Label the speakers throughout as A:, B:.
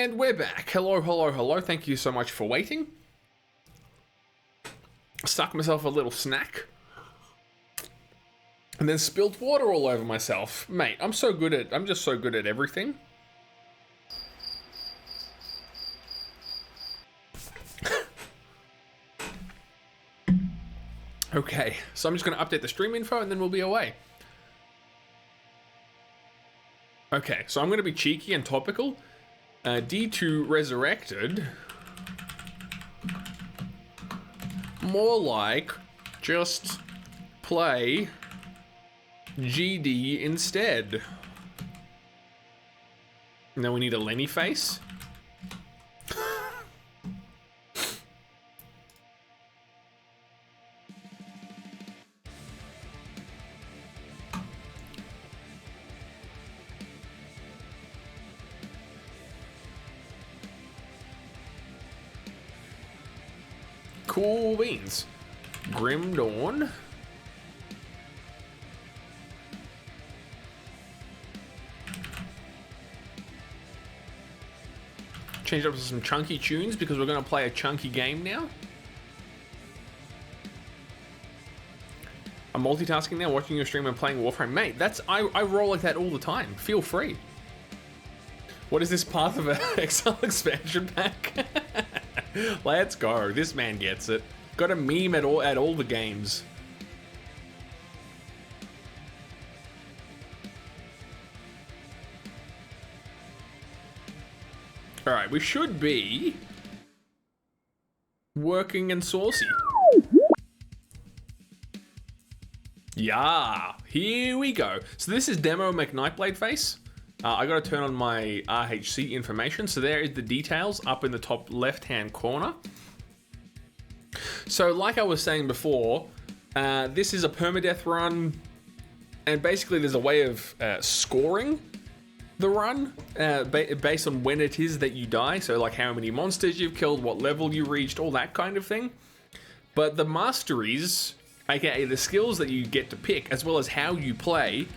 A: And we're back. Hello, hello, hello. Thank you so much for waiting. Stuck myself a little snack. And then spilled water all over myself. Mate, I'm just so good at everything. Okay, so I'm just going to update the stream info and then we'll be away. Okay, so I'm going to be cheeky and topical. D2 Resurrected. More like just play GD instead. Now we need a Lenny face. Cool beans. Grim Dawn. Change up to some chunky tunes because we're going to play a chunky game now. I'm multitasking now, watching your stream and playing Warframe. Mate, I roll like that all the time. Feel free. What is this path of an Exile expansion pack? Let's go. This man gets it. Got a meme at all the games. Alright, we should be working and saucy. Yeah, here we go. So this is demo McNightblade face. I gotta turn on my RHC information. So there is the details up in the top left-hand corner. So like I was saying before, this is a permadeath run, and basically there's a way of scoring the run based on when it is that you die. So like how many monsters you've killed, what level you reached, all that kind of thing. But the masteries, aka the skills that you get to pick, as well as how you play,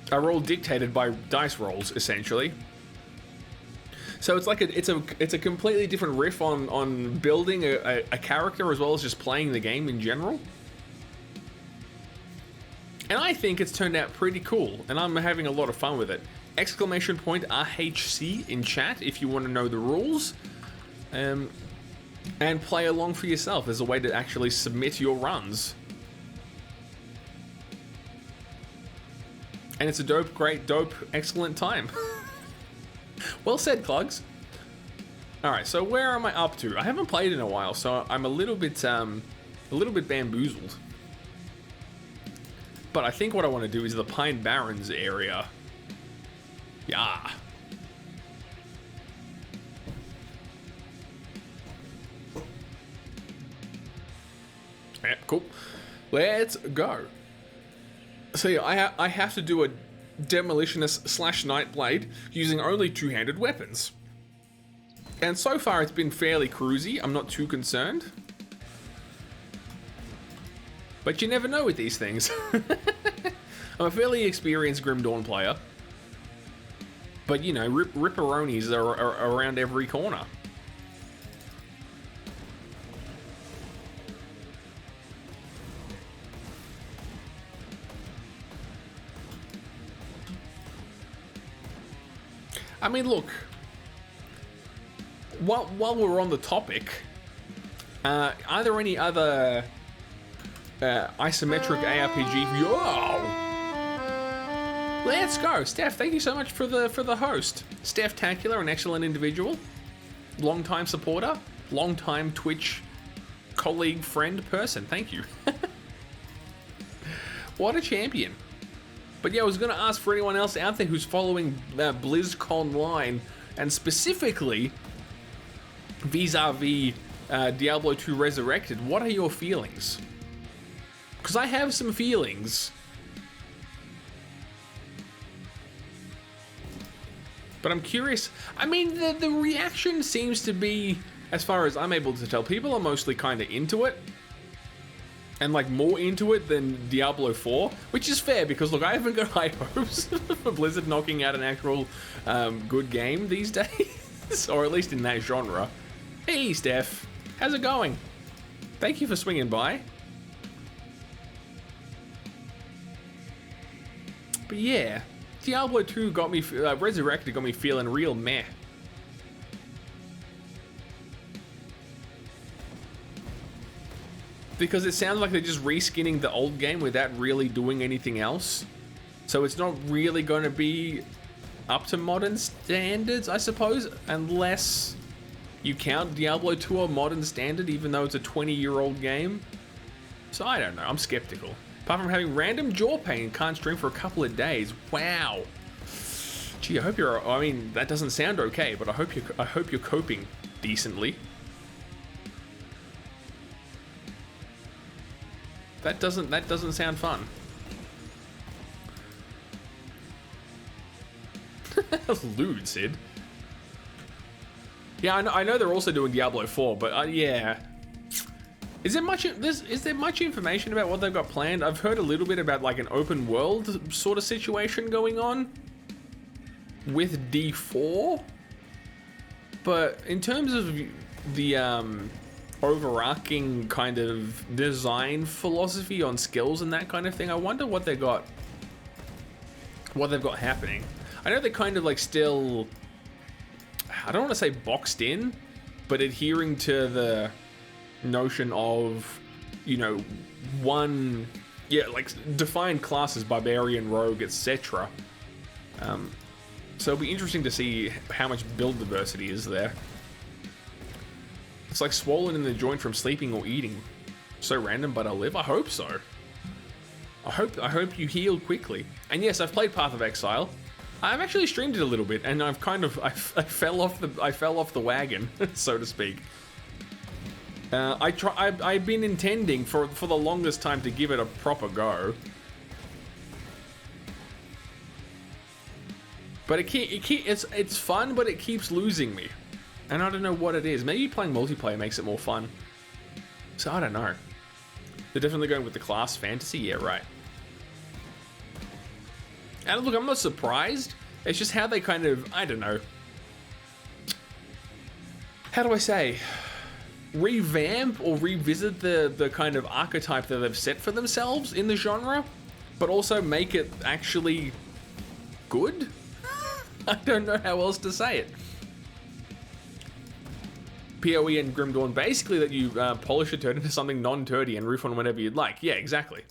A: are all dictated by dice rolls, essentially. So it's like it's a completely different riff on building a character as well as just playing the game in general. And I think it's turned out pretty cool, and I'm having a lot of fun with it. Exclamation point RHC in chat if you want to know the rules, and play along for yourself as a way to actually submit your runs. And it's a dope, great, dope, excellent time. Well said, Clugs. Alright, so where am I up to? I haven't played in a while, so I'm a little bit bamboozled. But I think what I want to do is the Pine Barrens area. Yeah. Yeah, cool. Let's go. So yeah, I have to do a Demolitionist / Nightblade using only two-handed weapons. And so far it's been fairly cruisy, I'm not too concerned. But you never know with these things. I'm a fairly experienced Grim Dawn player. But you know, ripperonis are around every corner. I mean, look, while we're on the topic, are there any other isometric ARPG? Yo! Let's go, Steph. Thank you so much for the host. Steph Tacular, an excellent individual, long-time supporter, long-time Twitch colleague, friend, person. Thank you. What a champion. But yeah, I was going to ask for anyone else out there who's following BlizzConline, and specifically vis-a-vis Diablo 2 Resurrected, what are your feelings? Because I have some feelings. But I'm curious. I mean, the reaction seems to be, as far as I'm able to tell, people are mostly kind of into it. And like more into it than Diablo 4, which is fair because look, I haven't got high hopes for Blizzard knocking out an actual good game these days. or at least in that genre. Hey, Steph, how's it going? Thank you for swinging by. But yeah, Diablo 2 got me, Resurrected got me feeling real meh. Because it sounds like they're just reskinning the old game without really doing anything else. So it's not really going to be up to modern standards, I suppose, unless you count Diablo 2 a modern standard, even though it's a 20-year-old game. So I don't know, I'm skeptical. Apart from having random jaw pain and can't stream for a couple of days. Wow. Gee, I hope you're, I mean, that doesn't sound okay, but I hope you're coping decently. That doesn't sound fun. Lewd, Sid. Yeah, I know they're also doing Diablo 4, but yeah. Is there much information about what they've got planned? I've heard a little bit about like an open world sort of situation going on with D4, but in terms of the overarching kind of design philosophy on skills and that kind of thing, I wonder what they've got happening. I know they're kind of like still, I don't want to say boxed in, but adhering to the notion of, you know, like defined classes, barbarian, rogue, etc. So it'll be interesting to see how much build diversity is there. It's like swollen in the joint from sleeping or eating. So random, but I'll live. I hope so. I hope you heal quickly. And yes, I've played Path of Exile. I've actually streamed it a little bit, and I've kind of I fell off the wagon, so to speak. I've been intending for the longest time to give it a proper go. But it's fun, but it keeps losing me. And I don't know what it is. Maybe playing multiplayer makes it more fun. So I don't know. They're definitely going with the class fantasy. Yeah, right. And look, I'm not surprised. It's just how they kind of, I don't know. How do I say? Revamp or revisit the kind of archetype that they've set for themselves in the genre, but also make it actually good? I don't know how else to say it. PoE and Grim Dawn, basically that you polish a turd into something non-turdy and roof on whenever you'd like. Yeah, exactly.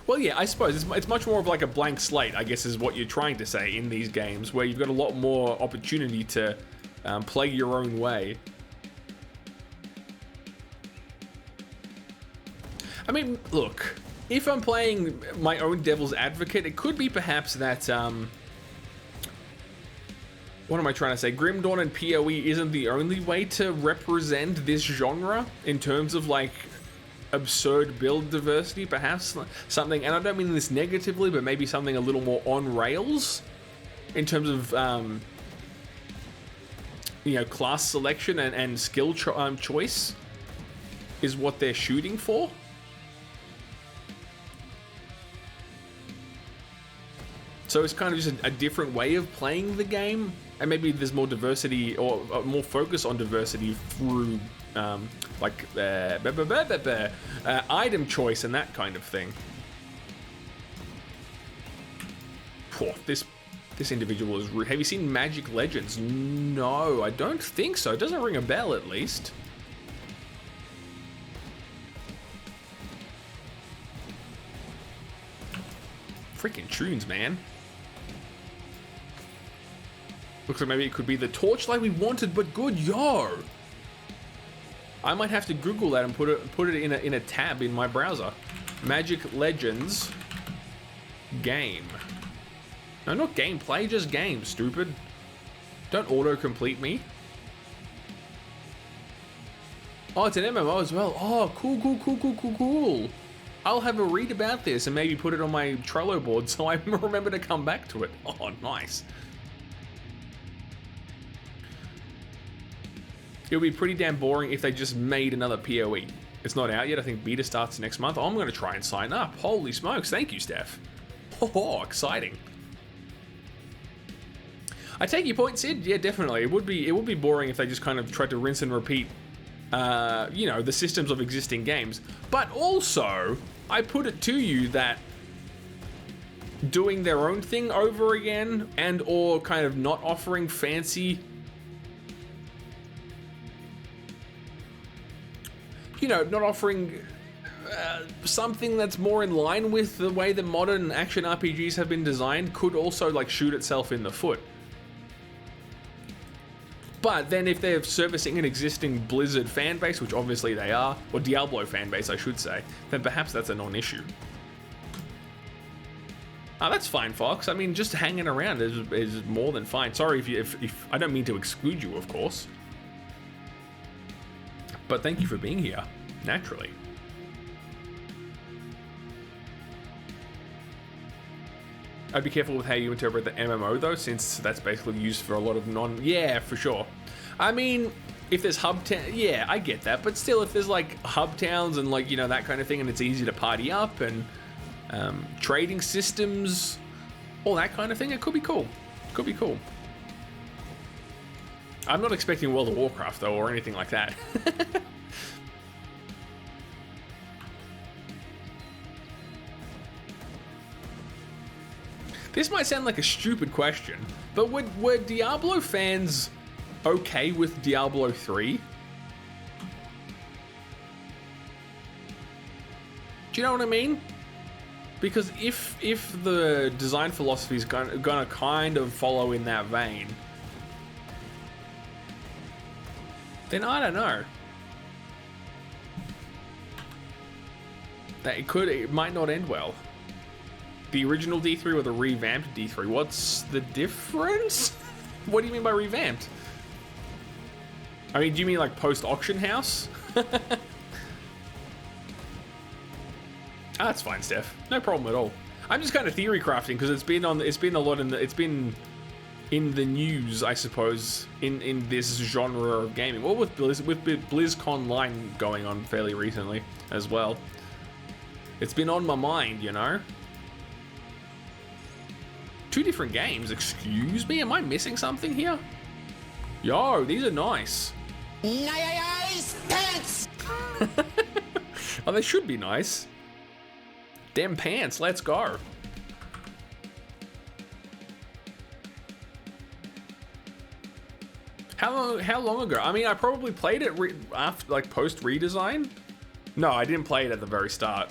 A: Well, yeah, I suppose it's much more of like a blank slate, I guess is what you're trying to say in these games, where you've got a lot more opportunity to play your own way. I mean, look, if I'm playing my own devil's advocate, it could be perhaps that, what am I trying to say? Grim Dawn and PoE isn't the only way to represent this genre in terms of like absurd build diversity, perhaps something, and I don't mean this negatively, but maybe something a little more on rails in terms of, you know, class selection and skill choice is what they're shooting for. So it's kind of just a different way of playing the game, and maybe there's more diversity or more focus on diversity through like item choice and that kind of thing. Poor, this individual is rude. Have you seen Magic Legends? No, I don't think so. It doesn't ring a bell, at least. Freaking tunes, man. Looks like maybe it could be the torchlight we wanted, but good, yo. I might have to Google that and put it in a tab in my browser. Magic Legends game. No, not gameplay, just game, stupid. Don't auto-complete me. Oh, it's an MMO as well. Oh, cool. I'll have a read about this and maybe put it on my Trello board so I remember to come back to it. Oh, nice. It would be pretty damn boring if they just made another PoE. It's not out yet. I think beta starts next month. I'm going to try and sign up. Holy smokes. Thank you, Steph. Oh, exciting. I take your point, Sid. Yeah, definitely. It would be boring if they just kind of tried to rinse and repeat, you know, the systems of existing games. But also, I put it to you that doing their own thing over again and or kind of not offering fancy, you know, not offering something that's more in line with the way the modern action RPGs have been designed could also like shoot itself in the foot. But then if they're servicing an existing Blizzard fan base, which obviously they are, or Diablo fan base I should say, then perhaps that's a non-issue. That's fine, Fox. I mean, just hanging around is more than fine. Sorry if I don't mean to exclude you, of course. But thank you for being here, naturally. I'd be careful with how you interpret the MMO though, since that's basically used for a lot of yeah, for sure. I mean, if there's hub town, yeah, I get that, but still, if there's like hub towns and like, you know, that kind of thing, and it's easy to party up and trading systems, all that kind of thing, it could be cool. Could be cool. I'm not expecting World of Warcraft though, or anything like that. This might sound like a stupid question, but were Diablo fans okay with Diablo 3? Do you know what I mean? Because if the design philosophy is gonna kind of follow in that vein, then I don't know. That it might not end well. The original D3 or the revamped D3? What's the difference? What do you mean by revamped? I mean, do you mean like post-auction house? That's fine, Steph. No problem at all. I'm just kind of theory crafting because it's been a lot in the news, I suppose, in this genre of gaming. Well, with BlizzCon line going on fairly recently as well. It's been on my mind, you know. 2 different games, excuse me? Am I missing something here? Yo, these are nice.
B: Nice pants!
A: Oh, they should be nice. Damn pants, let's go. How long ago? I mean, I probably played it after, like, post redesign. No, I didn't play it at the very start.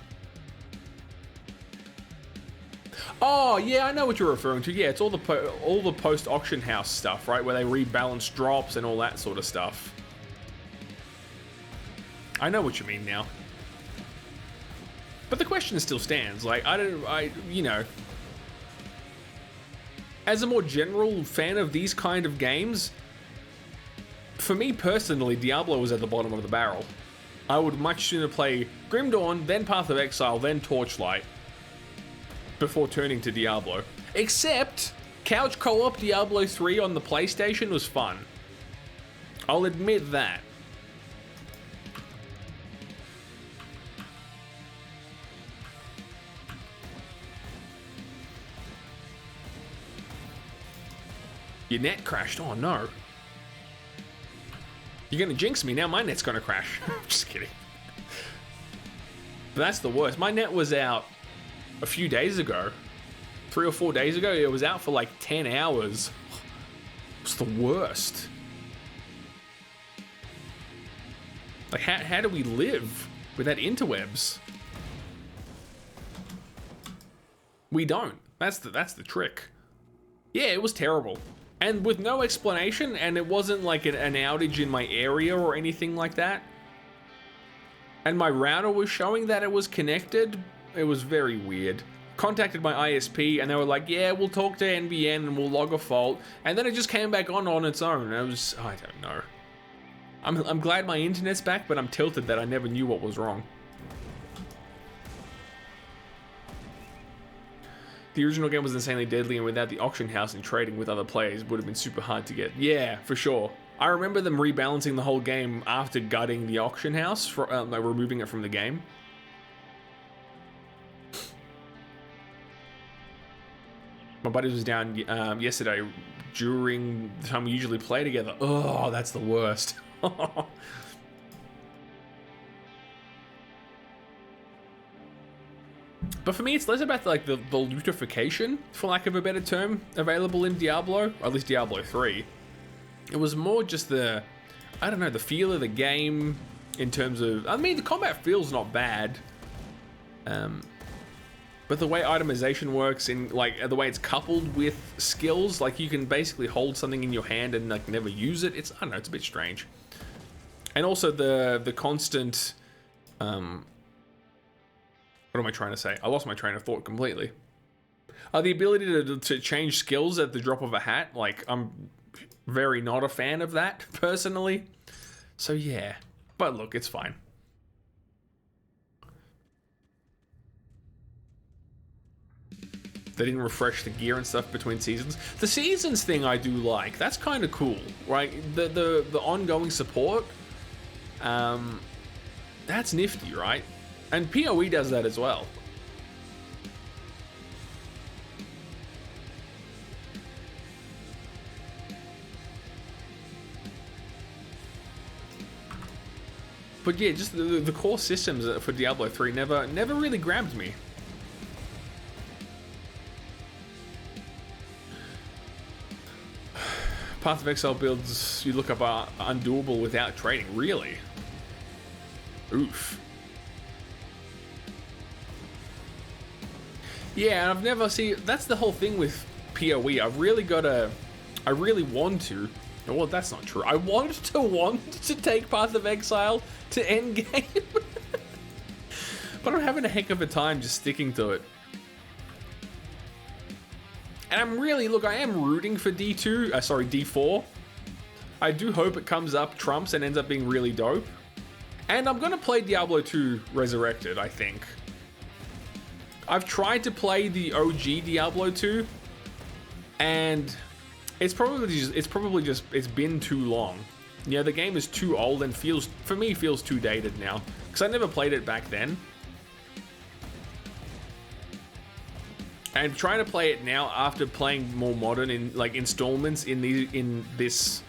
A: Oh yeah, I know what you're referring to. Yeah, it's all the post auction house stuff, right? Where they rebalance drops and all that sort of stuff. I know what you mean now. But the question still stands. Like, you know, as a more general fan of these kind of games, for me personally, Diablo was at the bottom of the barrel. I would much sooner play Grim Dawn, then Path of Exile, then Torchlight, before turning to Diablo. Except, couch co-op Diablo 3 on the PlayStation was fun. I'll admit that. Your net crashed? Oh no. You're gonna jinx me, now my net's gonna crash. Just kidding. But that's the worst. My net was out a few days ago. 3 or 4 days ago, it was out for like 10 hours. It's the worst. Like, how do we live without interwebs? We don't. That's the trick. Yeah, it was terrible. And with no explanation, and it wasn't like an outage in my area or anything like that. And my router was showing that it was connected. It was very weird. Contacted my ISP and they were like, yeah, we'll talk to NBN and we'll log a fault. And then it just came back on its own. I don't know. I'm glad my internet's back, but I'm tilted that I never knew what was wrong. The original game was insanely deadly, and without the auction house and trading with other players, would have been super hard to get. Yeah, for sure. I remember them rebalancing the whole game after gutting the auction house, for, like removing it from the game. My buddy was down yesterday during the time we usually play together. Oh, that's the worst. But for me, it's less about like the lootification, for lack of a better term, available in Diablo, or at least Diablo 3. It was more just the, I don't know, the feel of the game in terms of, I mean, the combat feels not bad. But the way itemization works, in like the way it's coupled with skills, like you can basically hold something in your hand and like never use it. It's, I don't know, it's a bit strange. And also the constant, what am I trying to say? I lost my train of thought completely. The ability to change skills at the drop of a hat, like I'm very not a fan of that personally. So yeah, but look, it's fine. They didn't refresh the gear and stuff between seasons. The seasons thing I do like. That's kind of cool, right? The ongoing support, that's nifty, right? And PoE does that as well. But yeah, just the core systems for Diablo 3 never really grabbed me. Path of Exile builds you look up are undoable without trading. Really? Oof. Yeah, I've never seen. That's the whole thing with PoE. I really want to. Well, that's not true. I want to take Path of Exile to endgame, but I'm having a heck of a time just sticking to it. And I'm really, look, I am rooting for D4. I do hope it comes up trumps and ends up being really dope. And I'm gonna play Diablo 2 Resurrected, I think. I've tried to play the OG Diablo 2, and it's been too long. Yeah, the game is too old and feels too dated now, because I never played it back then. And trying to play it now after playing more modern in like installments in this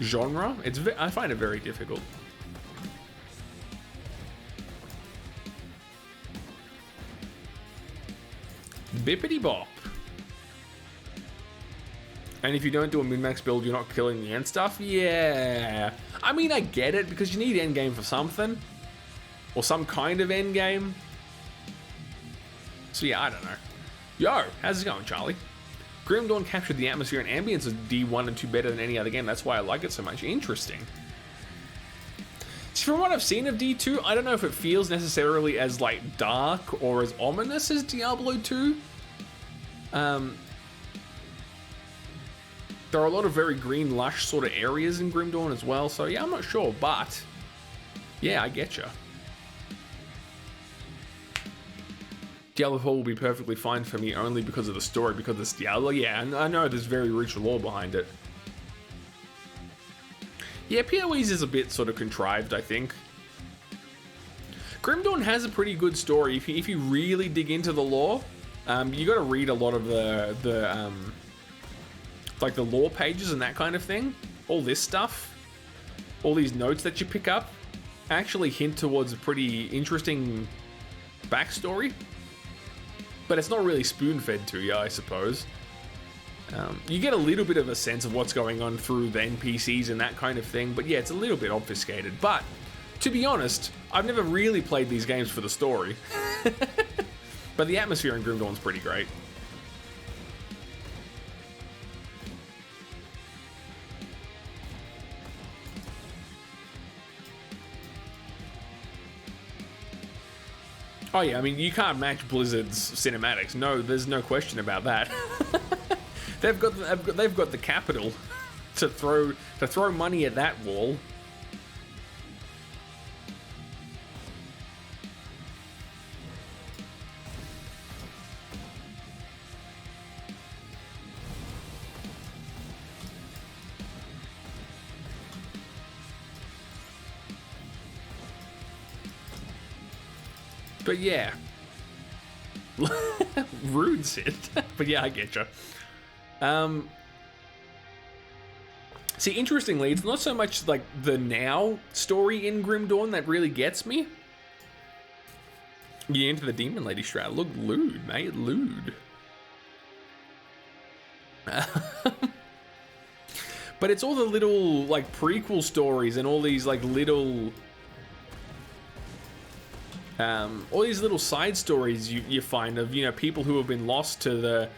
A: genre, I find it very difficult. Bippity bop. And if you don't do a min-max build, you're not killing the end stuff? Yeah. I mean, I get it, because you need endgame for something. Or some kind of endgame. So yeah, I don't know. Yo, how's it going, Charlie? Grim Dawn captured the atmosphere and ambience of D1 and 2 better than any other game. That's why I like it so much. Interesting. So from what I've seen of D2, I don't know if it feels necessarily as like dark or as ominous as Diablo 2. There are a lot of very green, lush sort of areas in Grim Dawn as well. So yeah, I'm not sure, but yeah, I getcha. Diablo 4 will be perfectly fine for me only because of the story, because it's Diablo. Yeah, and I know there's very rich lore behind it. Yeah, PoE's is a bit sort of contrived, I think. Grim Dawn has a pretty good story. If you really dig into the lore, you got to read a lot of the like the lore pages and that kind of thing. All this stuff, all these notes that you pick up, actually hint towards a pretty interesting backstory. But it's not really spoon-fed to you, I suppose. You get a little bit of a sense of what's going on through the NPCs and that kind of thing, but yeah, it's a little bit obfuscated. But, to be honest, I've never really played these games for the story. But the atmosphere in Grim Dawn's pretty great. Oh yeah, I mean, you can't match Blizzard's cinematics. No, there's no question about that. they've got the capital to throw money at that wall. But yeah, rude Sid. But yeah, I get you. See, interestingly, it's not so much like the now story in Grim Dawn that really gets me. You into the Demon Lady strat. Look, lewd, mate, lewd. But it's all the little, like, prequel stories and all these, like, little... all these little side stories you find of, you know, people who have been lost to the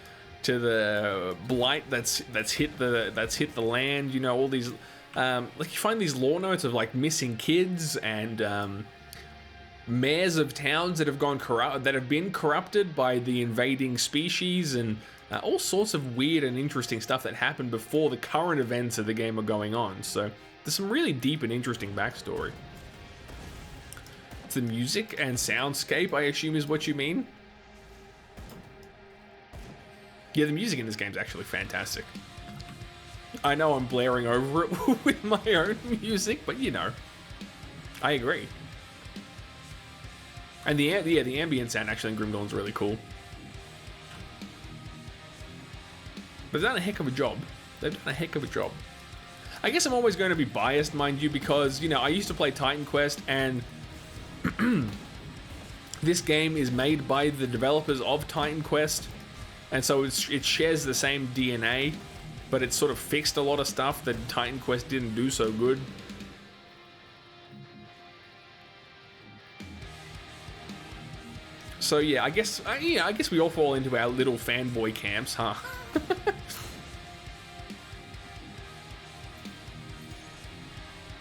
A: blight that's hit the land. You know, all these like you find these lore notes of like missing kids and mayors of towns that have been corrupted by the invading species, and all sorts of weird and interesting stuff that happened before the current events of the game are going on. So there's some really deep and interesting backstory. The music and soundscape, I assume, is what you mean. Yeah, the music in this game is actually fantastic. I know I'm blaring over it with my own music, but you know, I agree. And the ambient sound actually in Grim Dawn is really cool. But they've done a heck of a job. I guess I'm always going to be biased, mind you, because, you know, I used to play Titan Quest, and this game is made by the developers of Titan Quest, and so it shares the same DNA, but it's sort of fixed a lot of stuff that Titan Quest didn't do so good. So yeah, I guess we all fall into our little fanboy camps, huh?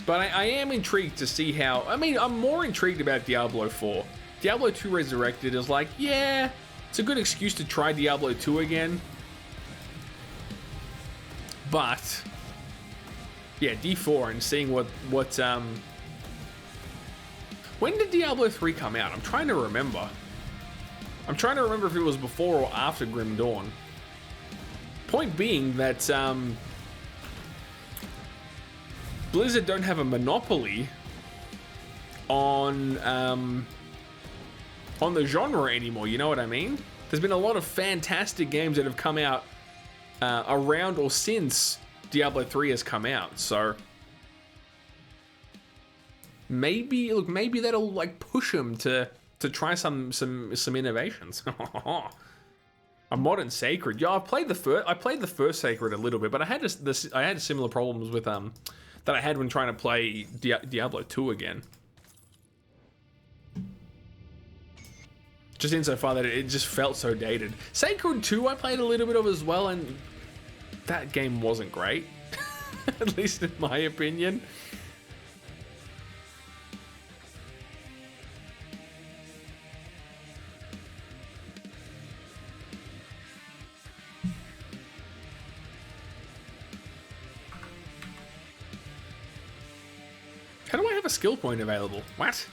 A: But I am intrigued to see how... I mean, I'm more intrigued about Diablo 4. Diablo 2 Resurrected is like, yeah, it's a good excuse to try Diablo 2 again. But, yeah, D4 and seeing what when did Diablo 3 come out? I'm trying to remember. If it was before or after Grim Dawn. Point being that, Blizzard don't have a monopoly on the genre anymore, you know what I mean? There's been a lot of fantastic games that have come out around or since Diablo 3 has come out, so maybe that'll like push them to try some innovations. A modern Sacred. Yeah, I played the first Sacred a little bit, but I had similar problems with that I had when trying to play Diablo 2 again. Just insofar that it just felt so dated. Sacred 2 I played a little bit of as well, and that game wasn't great. At least in my opinion. How do I have a skill point available? What?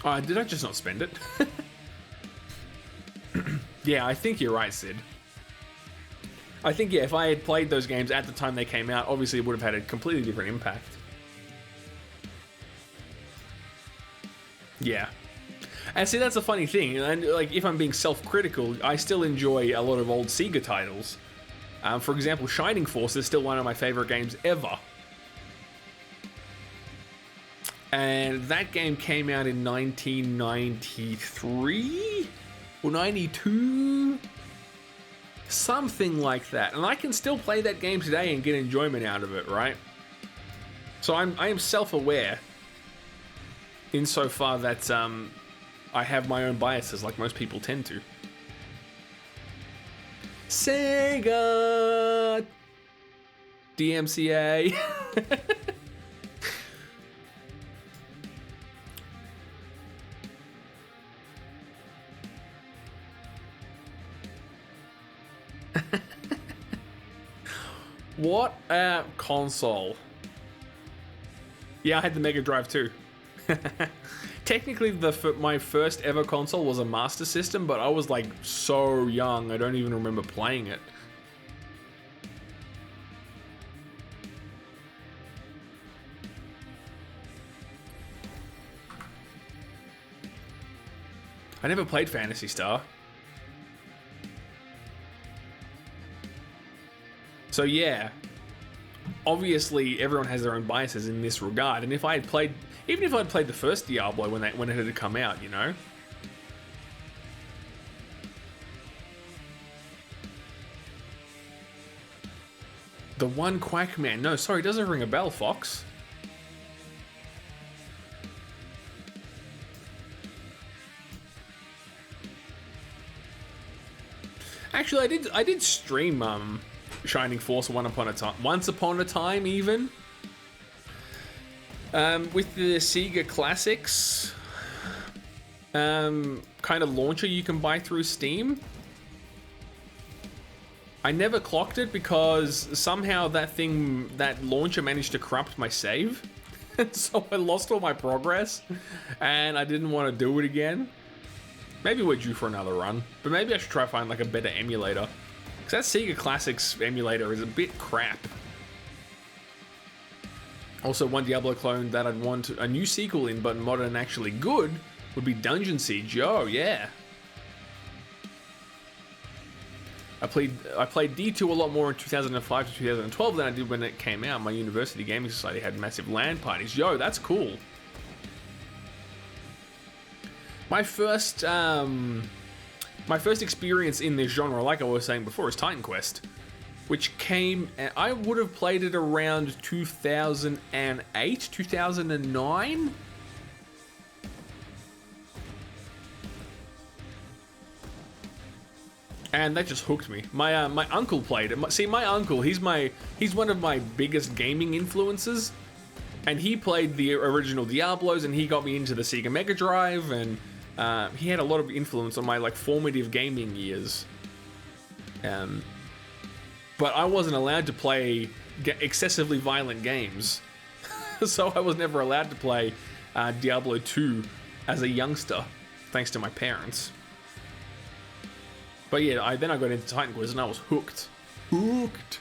A: Oh, did I just not spend it? Yeah, I think you're right, Sid. I think, yeah, if I had played those games at the time they came out, obviously it would have had a completely different impact. Yeah. And see, that's a funny thing. And, like, if I'm being self-critical, I still enjoy a lot of old Sega titles. For example, Shining Force is still one of my favorite games ever. And that game came out in 1993 or 92, something like that. And I can still play that game today and get enjoyment out of it, right? So I am self-aware insofar that I have my own biases, like most people tend to. Sega DMCA. What a console. Yeah, I had the Mega Drive too. Technically, my first ever console was a Master System, but I was like so young, I don't even remember playing it. I never played Phantasy Star. So yeah, obviously everyone has their own biases in this regard, and if I had played, even if I'd played the first Diablo when it had come out, you know. The one Quackman. No, sorry, it doesn't ring a bell, Fox. Actually, I did stream Shining Force once upon a time even. With the Sega Classics kind of launcher you can buy through Steam. I never clocked it because somehow that launcher managed to corrupt my save. And so I lost all my progress and I didn't want to do it again. Maybe we're due for another run, but maybe I should try to find like a better emulator. Because that Sega Classics emulator is a bit crap. Also, one Diablo clone that I'd want a new sequel in, but modern and actually good, would be Dungeon Siege. Oh, yeah. I played D2 a lot more in 2005 to 2012 than I did when it came out. My university gaming society had massive LAN parties. Yo, that's cool. My first experience in this genre, like I was saying before, is Titan Quest, which came. I would have played it around 2008, 2009. And that just hooked me. My uncle played it. See, my uncle, he's one of my biggest gaming influences, and he played the original Diablos, and he got me into the Sega Mega Drive, and he had a lot of influence on my like formative gaming years. But I wasn't allowed to play excessively violent games, so I was never allowed to play Diablo 2 as a youngster, thanks to my parents. But yeah, then I got into Titan Quest and I was hooked. Hooked.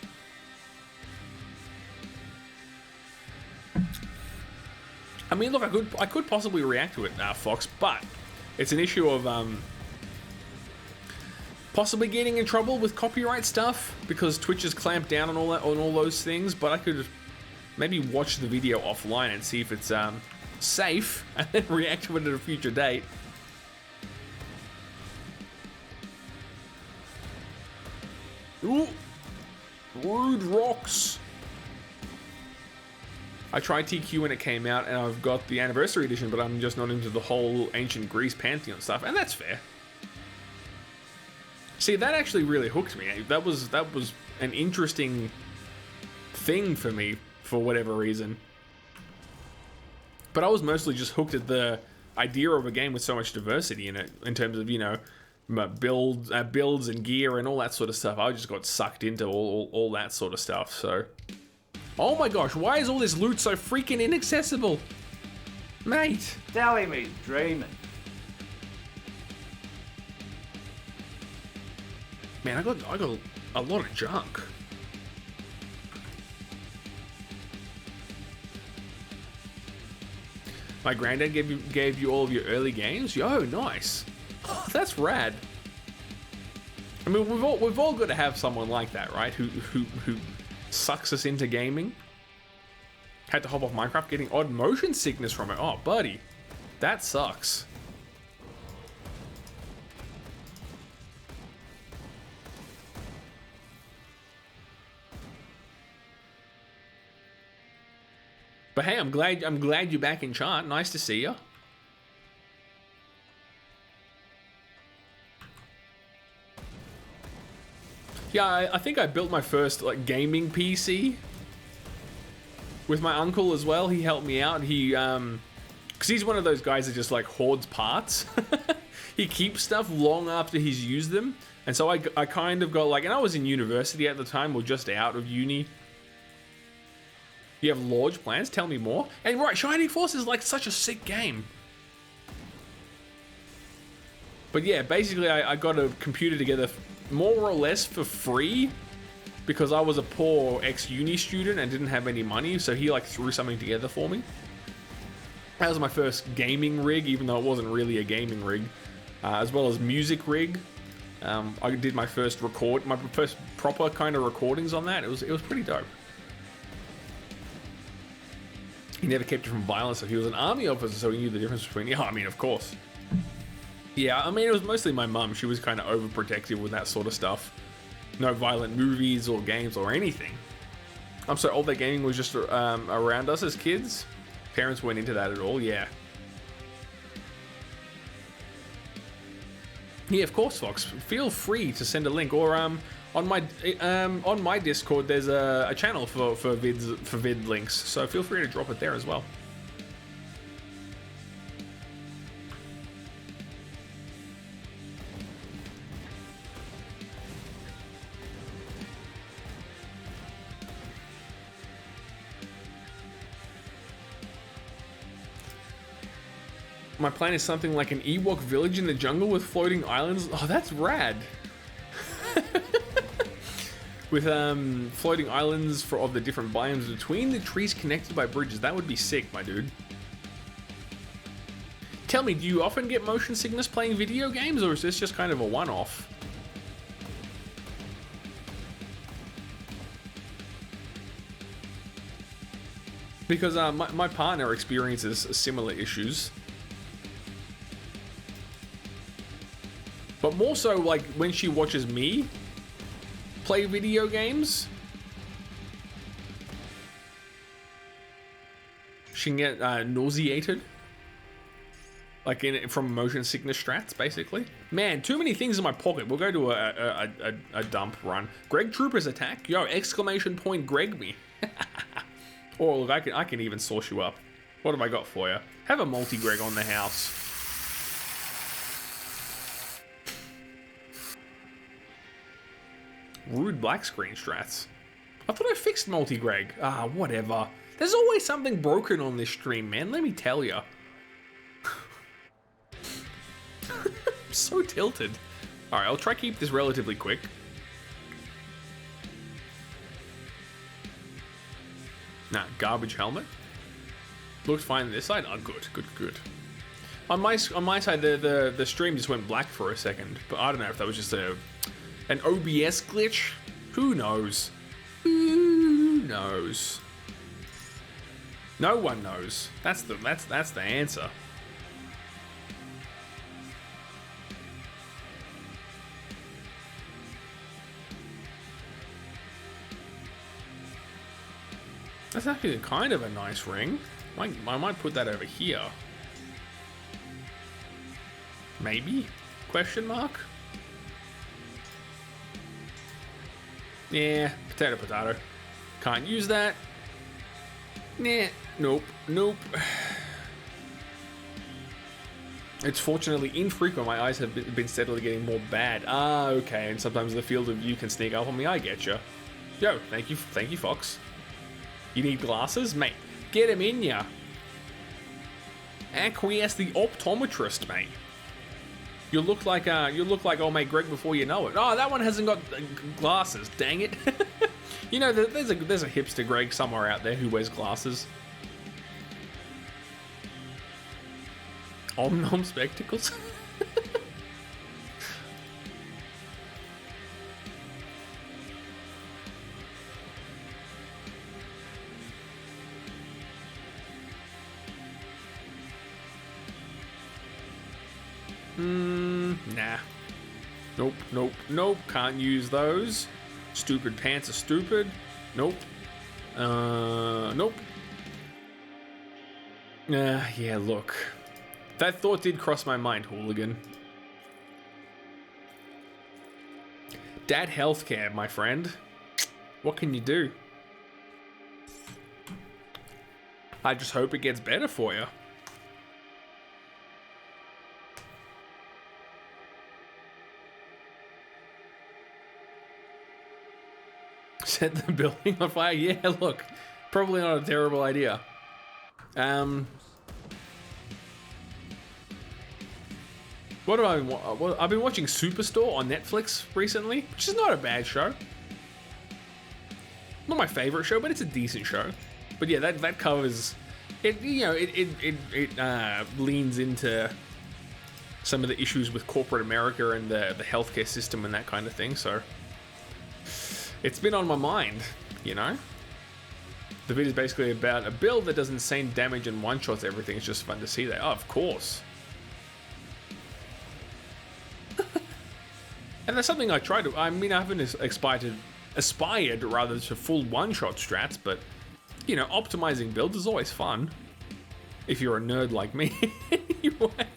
A: I mean, look, I could possibly react to it, Fox, but it's an issue of possibly getting in trouble with copyright stuff because Twitch has clamped down on all those things. But I could maybe watch the video offline and see if it's safe, and then react to it at a future date. Ooh, rude rocks. I tried TQ when it came out, and I've got the anniversary edition, but I'm just not into the whole ancient Greece Pantheon stuff, and that's fair. See, that actually really hooked me. That was an interesting thing for me for whatever reason. But I was mostly just hooked at the idea of a game with so much diversity in it, in terms of, you know, builds and gear and all that sort of stuff. I just got sucked into all that sort of stuff. So, oh my gosh, why is all this loot so freaking inaccessible, mate?
C: Telling me, dreaming.
A: Man, I got a lot of junk. My granddad gave you all of your early games. Yo, nice. Oh, that's rad. I mean, we've all got to have someone like that, right? Who sucks us into gaming. Had to hop off Minecraft, getting odd motion sickness from it. Oh, buddy, that sucks. But hey, I'm glad you're back in chat. Nice to see you. Yeah, I think I built my first like gaming PC with my uncle as well. He helped me out. He because he's one of those guys that just like hoards parts. He keeps stuff long after he's used them, and so I kind of got like, and I was in university at the time, or just out of uni. You have large plans? Tell me more. And right, Shining Force is like such a sick game. But yeah, basically I got a computer together more or less for free because I was a poor ex-uni student and didn't have any money, so he like threw something together for me. That was my first gaming rig, even though it wasn't really a gaming rig, as well as music rig. I did my first proper kind of recordings on that. It was pretty dope. He never kept you from violence, so he was an army officer, so he knew the difference between... Yeah, I mean, of course. Yeah, I mean, it was mostly my mum. She was kind of overprotective with that sort of stuff. No violent movies or games or anything. So all that gaming was just around us as kids. Parents weren't into that at all, yeah. Yeah, of course, Fox. Feel free to send a link, or on my Discord, there's a channel for vid links, so feel free to drop it there as well. My plan is something like an Ewok village in the jungle with floating islands. Oh, that's rad. With floating islands of the different biomes between the trees connected by bridges. That would be sick, my dude. Tell me, do you often get motion sickness playing video games, or is this just kind of a one-off? Because my partner experiences similar issues. But more so, like, when she watches me play video games, she can get nauseated. Like, from motion sickness strats, basically. Man, too many things in my pocket. We'll go to a dump run. Greg Trooper's attack? Yo, exclamation point Greg me. Or, look, I can even source you up. What have I got for you? Have a multi-Greg on the house. Rude black screen strats. I thought I fixed multi-Greg. Ah, whatever. There's always something broken on this stream, man. Let me tell ya. I'm so tilted. Alright, I'll try to keep this relatively quick. Nah, garbage helmet. Looks fine on this side. Oh, good. On my side, the stream just went black for a second, but I don't know if that was just an OBS glitch. Who knows? Who knows? No one knows. That's the answer. That's actually kind of a nice ring. I might put that over here. Maybe? Question mark? Yeah, potato. Can't use that. Nah, nope. It's fortunately infrequent. My eyes have been steadily getting more bad. Ah, okay, and sometimes the field of view can sneak up on me. I getcha. Yo, thank you, Fox. You need glasses? Mate, get him in ya. Acquiesce the optometrist, mate. You look like old mate Greg before you know it. Oh, that one hasn't got glasses, dang it. You know, there's a hipster Greg somewhere out there who wears glasses. Om-nom spectacles? Nah. Nope. Can't use those. Stupid pants are stupid. Nope. Nope. Yeah, look. That thought did cross my mind, hooligan. Dad healthcare, my friend. What can you do? I just hope it gets better for you. Set the building on fire? Yeah, look. Probably not a terrible idea. What have I been I've been watching Superstore on Netflix recently, which is not a bad show. Not my favorite show, but it's a decent show. But yeah, that covers it. You know, it leans into some of the issues with corporate America and the healthcare system and that kind of thing. So it's been on my mind, you know. The vid is basically about a build that does insane damage and one-shots everything. It's just fun to see that. Oh, of course. And that's something I try to... I mean, I haven't aspired rather to full one-shot strats, but, you know, optimizing builds is always fun. If you're a nerd like me. Anyway.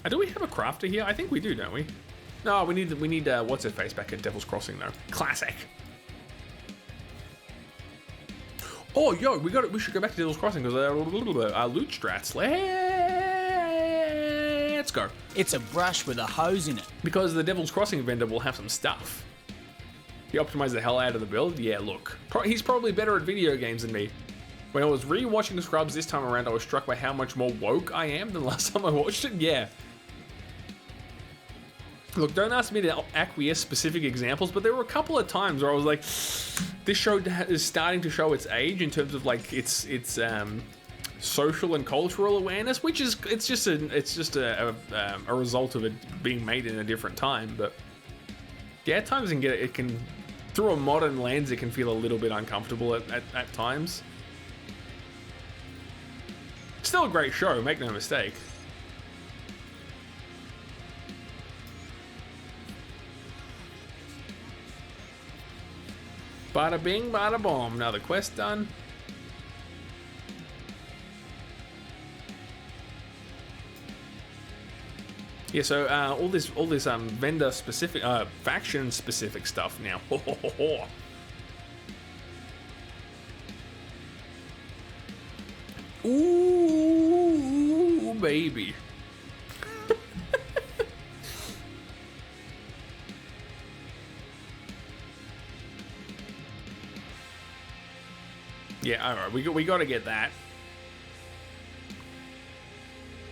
A: Do we have a crafter here? I think we do, don't we? No, we need what's her face back at Devil's Crossing though. Classic. Oh, yo, we should go back to Devil's Crossing because our loot strats. Let's go.
C: It's a brush with a hose in it.
A: Because the Devil's Crossing vendor will have some stuff. He optimized the hell out of the build. Yeah, look, he's probably better at video games than me. When I was rewatching Scrubs this time around, I was struck by how much more woke I am than last time I watched it. Yeah. Look, don't ask me to acquiesce specific examples, but there were a couple of times where I was like, this show is starting to show its age in terms of like its social and cultural awareness, which is it's just a result of it being made in a different time. But yeah, at times it can through a modern lens, it can feel a little bit uncomfortable at times. Still a great show, make no mistake. Bada bing, bada boom. Now the quest done. Yeah, so all this vendor specific, faction specific stuff now. Ooh, baby. Yeah, alright, we got to get that.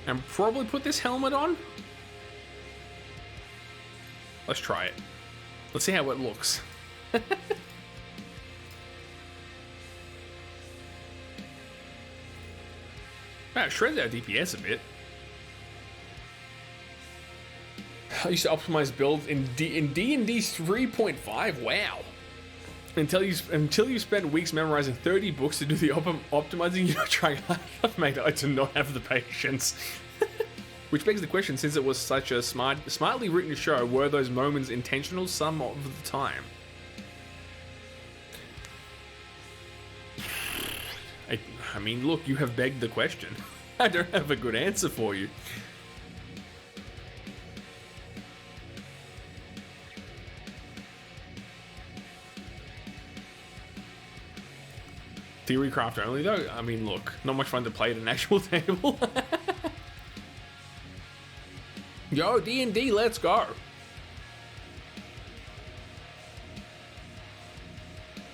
A: And probably put this helmet on. Let's try it. Let's see how it looks. Wow, shredded our DPS a bit. I used to optimize builds in D&D 3.5. Wow. Until you spend weeks memorizing 30 books to do the optimizing, you're trying hard enough, mate. I do not have the patience. Which begs the question, since it was such a smartly written show, were those moments intentional some of the time? I mean, look, you have begged the question. I don't have a good answer for you. Theory craft only though? I mean, look, not much fun to play at an actual table. Yo, D&D, let's go.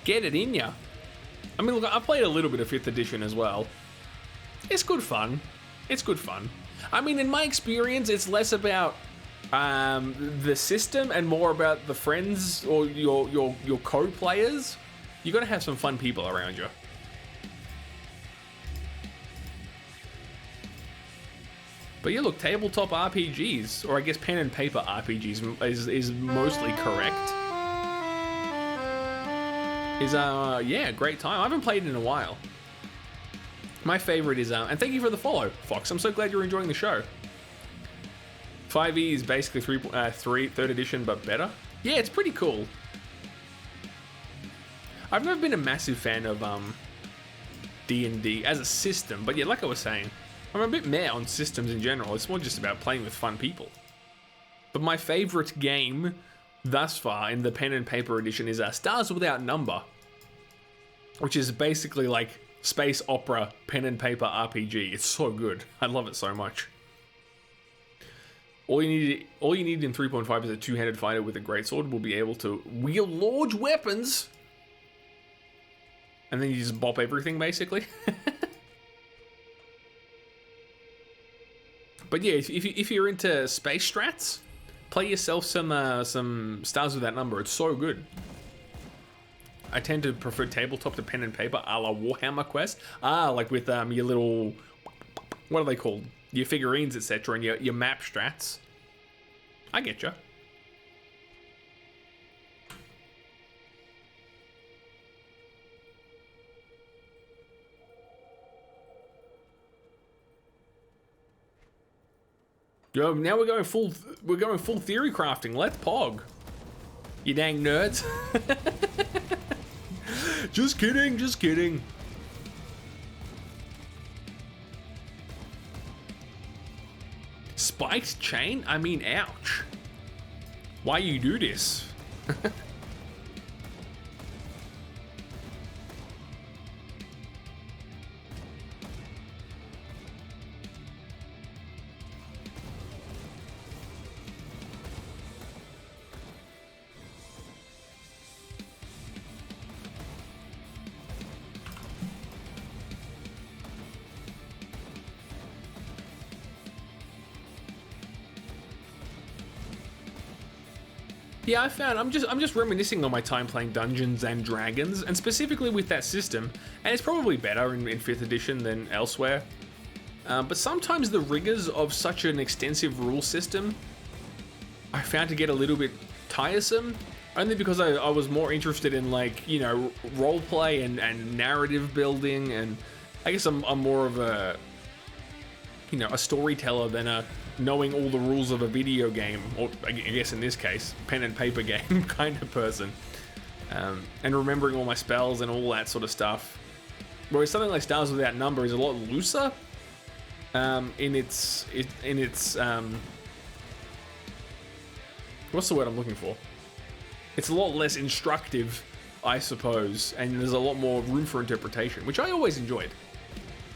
A: Get it in ya. I mean, look, I played a little bit of 5th edition as well. It's good fun. It's good fun. I mean, in my experience, it's less about the system and more about the friends or your co-players. You gotta have some fun people around you. But yeah, look, tabletop RPGs, or I guess pen and paper RPGs is mostly correct. Yeah, great time. I haven't played in a while. My favorite is, and thank you for the follow, Fox. I'm so glad you're enjoying the show. 5e is basically 3rd edition, but better. Yeah, it's pretty cool. I've never been a massive fan of D&D as a system, but yeah, like I was saying, I'm a bit meh on systems in general. It's more just about playing with fun people. But my favorite game thus far in the pen and paper edition is Stars Without Number, which is basically like space opera pen and paper RPG. It's so good. I love it so much. All you need in 3.5 is a two-handed fighter with a greatsword. Will be able to wield large weapons, and then you just bop everything basically. But yeah, if you're into space strats, play yourself some Stars Without Number. It's so good. I tend to prefer tabletop to pen and paper, a la Warhammer Quest. Like with your little, what are they called? your figurines, etc., and your map strats. I get you. Yo, now we're going full theory crafting. Let's pog. You dang nerds. Just kidding, just kidding. Spiked chain? I mean, ouch. Why you do this? Yeah, I found I'm just reminiscing on my time playing Dungeons and Dragons, and specifically with that system, and it's probably better in 5th edition than elsewhere. But sometimes the rigors of such an extensive rule system I found to get a little bit tiresome, only because I was more interested in, like, you know, roleplay and narrative building, and I guess I'm more of a, you know, a storyteller than a knowing all the rules of a video game, or I guess in this case, pen and paper game kind of person, and remembering all my spells and all that sort of stuff. Whereas something like Stars Without Number is a lot looser in its what's the word I'm looking for? It's a lot less instructive, I suppose, and there's a lot more room for interpretation, which I always enjoyed.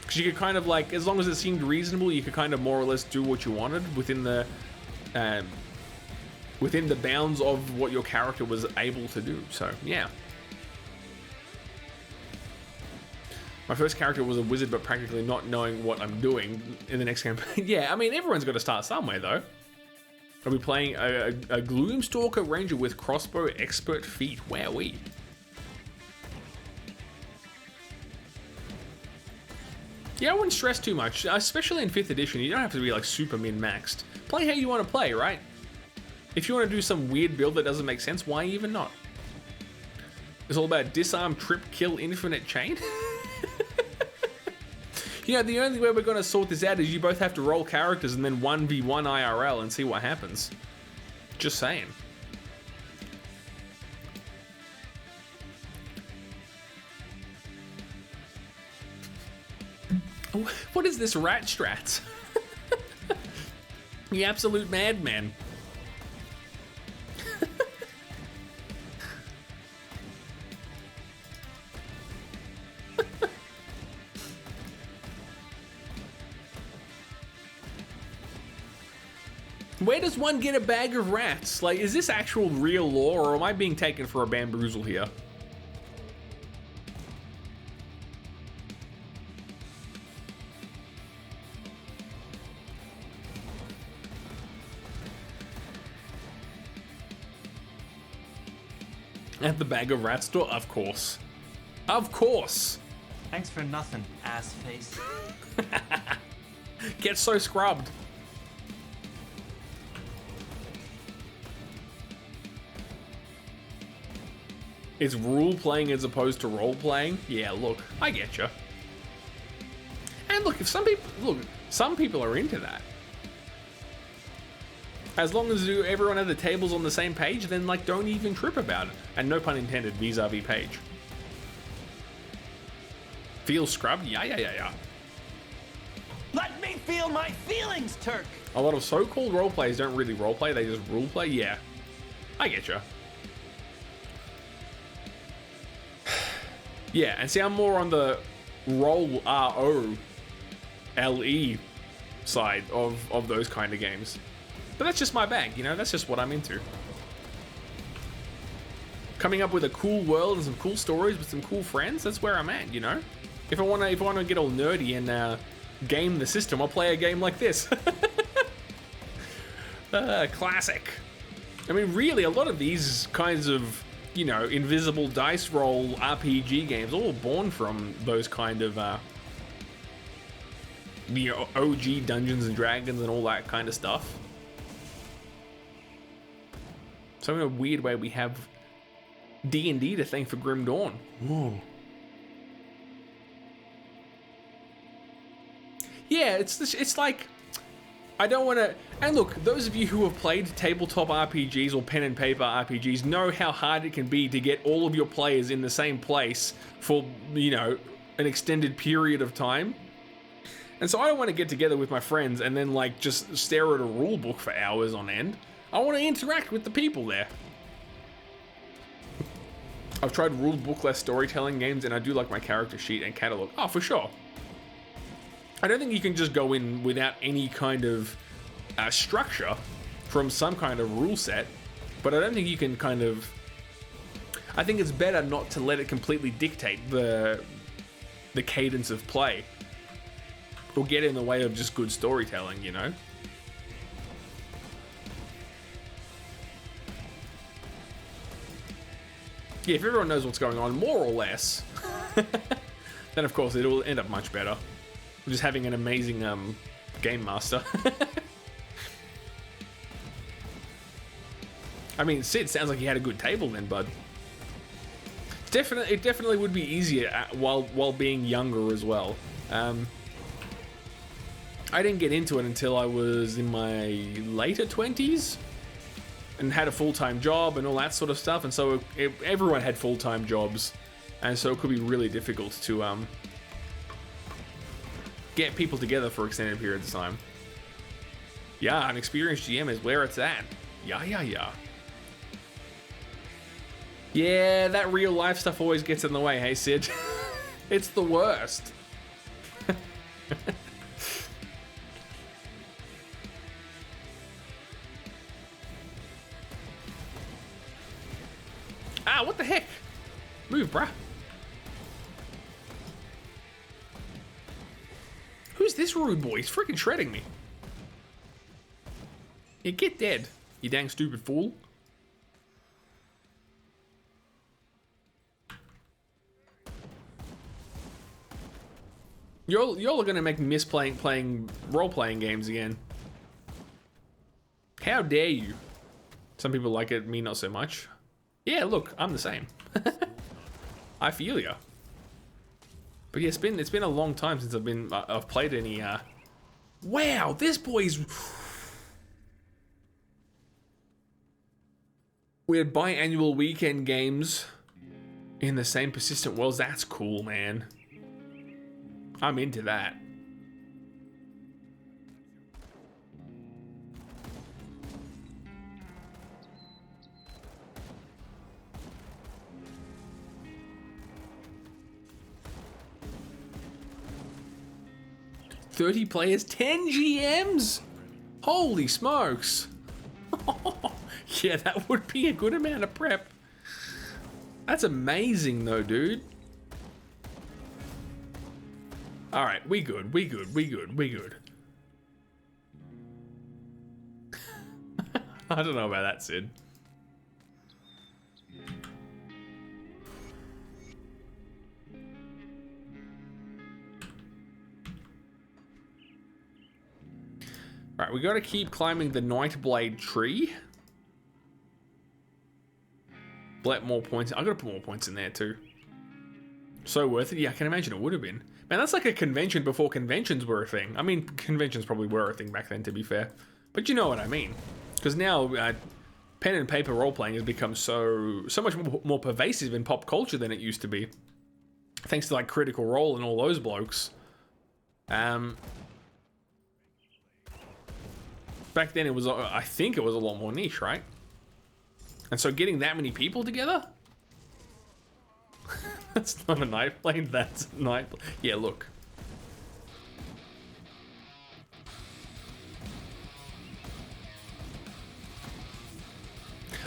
A: Because you could kind of, like, as long as it seemed reasonable, you could kind of more or less do what you wanted within the bounds of what your character was able to do. So, yeah. My first character was a wizard, but practically not knowing what I'm doing in the next campaign. Yeah, I mean, everyone's got to start somewhere, though. I'll be playing a Gloomstalker Ranger with crossbow expert feat. Wowee. Yeah, I wouldn't stress too much, especially in 5th edition. You don't have to be, like, super min-maxed. Play how you want to play, right? If you want to do some weird build that doesn't make sense, why even not? It's all about disarm, trip, kill, infinite chain. You know, the only way we're going to sort this out is you both have to roll characters and then 1v1 IRL and see what happens. Just saying. What is this rat strats? The absolute madman. Where does one get a bag of rats? Like, is this actual real lore, or am I being taken for a bamboozle here? At the bag of rats store? Of course. Of course.
D: Thanks for nothing, ass face.
A: Get so scrubbed. It's rule playing as opposed to role playing? Yeah, look, I get you. And look, if some people are into that. As long as everyone at the table's on the same page, then, like, don't even trip about it. And no pun intended, vis-a-vis page. Feel scrubbed? Yeah.
D: Let me feel my feelings, Turk!
A: A lot of so-called role players don't really role play, they just rule play? Yeah. I get you. Yeah, and see, I'm more on the role R-O-L-E side of those kind of games. But that's just my bag, you know, that's just what I'm into. Coming up with a cool world and some cool stories with some cool friends, that's where I'm at, you know? If I wanna get all nerdy and game the system, I'll play a game like this. Classic. I mean, really, a lot of these kinds of, you know, invisible dice roll RPG games, all born from those kind of the OG Dungeons and Dragons and all that kind of stuff. So in a weird way, we have D&D to thank for Grim Dawn. Whoa. Yeah, it's like, I don't want to... And look, those of you who have played tabletop RPGs or pen and paper RPGs know how hard it can be to get all of your players in the same place for, you know, an extended period of time. And so I don't want to get together with my friends and then, like, just stare at a rule book for hours on end. I want to interact with the people there. I've tried rule bookless storytelling games, and I do like my character sheet and catalog. Oh, for sure. I don't think you can just go in without any kind of structure from some kind of rule set, but I don't think you can kind of... I think it's better not to let it completely dictate the cadence of play or get in the way of just good storytelling, you know? Yeah, if everyone knows what's going on, more or less, then of course it'll end up much better. Just having an amazing game master. I mean, Sid sounds like he had a good table then, bud. It definitely would be easier while being younger as well. I didn't get into it until I was in my later 20s and had a full-time job and all that sort of stuff, and so everyone had full-time jobs, and so it could be really difficult to get people together for extended periods of time. Yeah, an experienced GM is where it's at. Yeah. Yeah, that real life stuff always gets in the way, hey Sid? It's the worst. Ah, what the heck? Move, bruh. Who's this rude boy? He's freaking shredding me. Yeah, get dead, you dang stupid fool. Y'all are gonna make me miss playing role-playing games again. How dare you? Some people like it, me not so much. Yeah, look, I'm the same. I feel ya. But yeah, it's been a long time since I've played any. Wow, this boy's. We had biannual weekend games in the same persistent worlds. That's cool, man. I'm into that. $30 players, 10 GMs? Holy smokes. Yeah, that would be a good amount of prep. That's amazing though, dude. All right, we good. I don't know about that, Sid. All right, we got to keep climbing the Nightblade tree. Let more points. I got to put more points in there too. So worth it. Yeah, I can imagine it would have been. Man, that's like a convention before conventions were a thing. I mean, conventions probably were a thing back then, to be fair. But you know what I mean. Because now, pen and paper role-playing has become so much more pervasive in pop culture than it used to be. Thanks to, like, Critical Role and all those blokes. Back then, it was, I think it was a lot more niche, right? And so getting that many people together? That's not a night plane, that's a night plane. Yeah, look.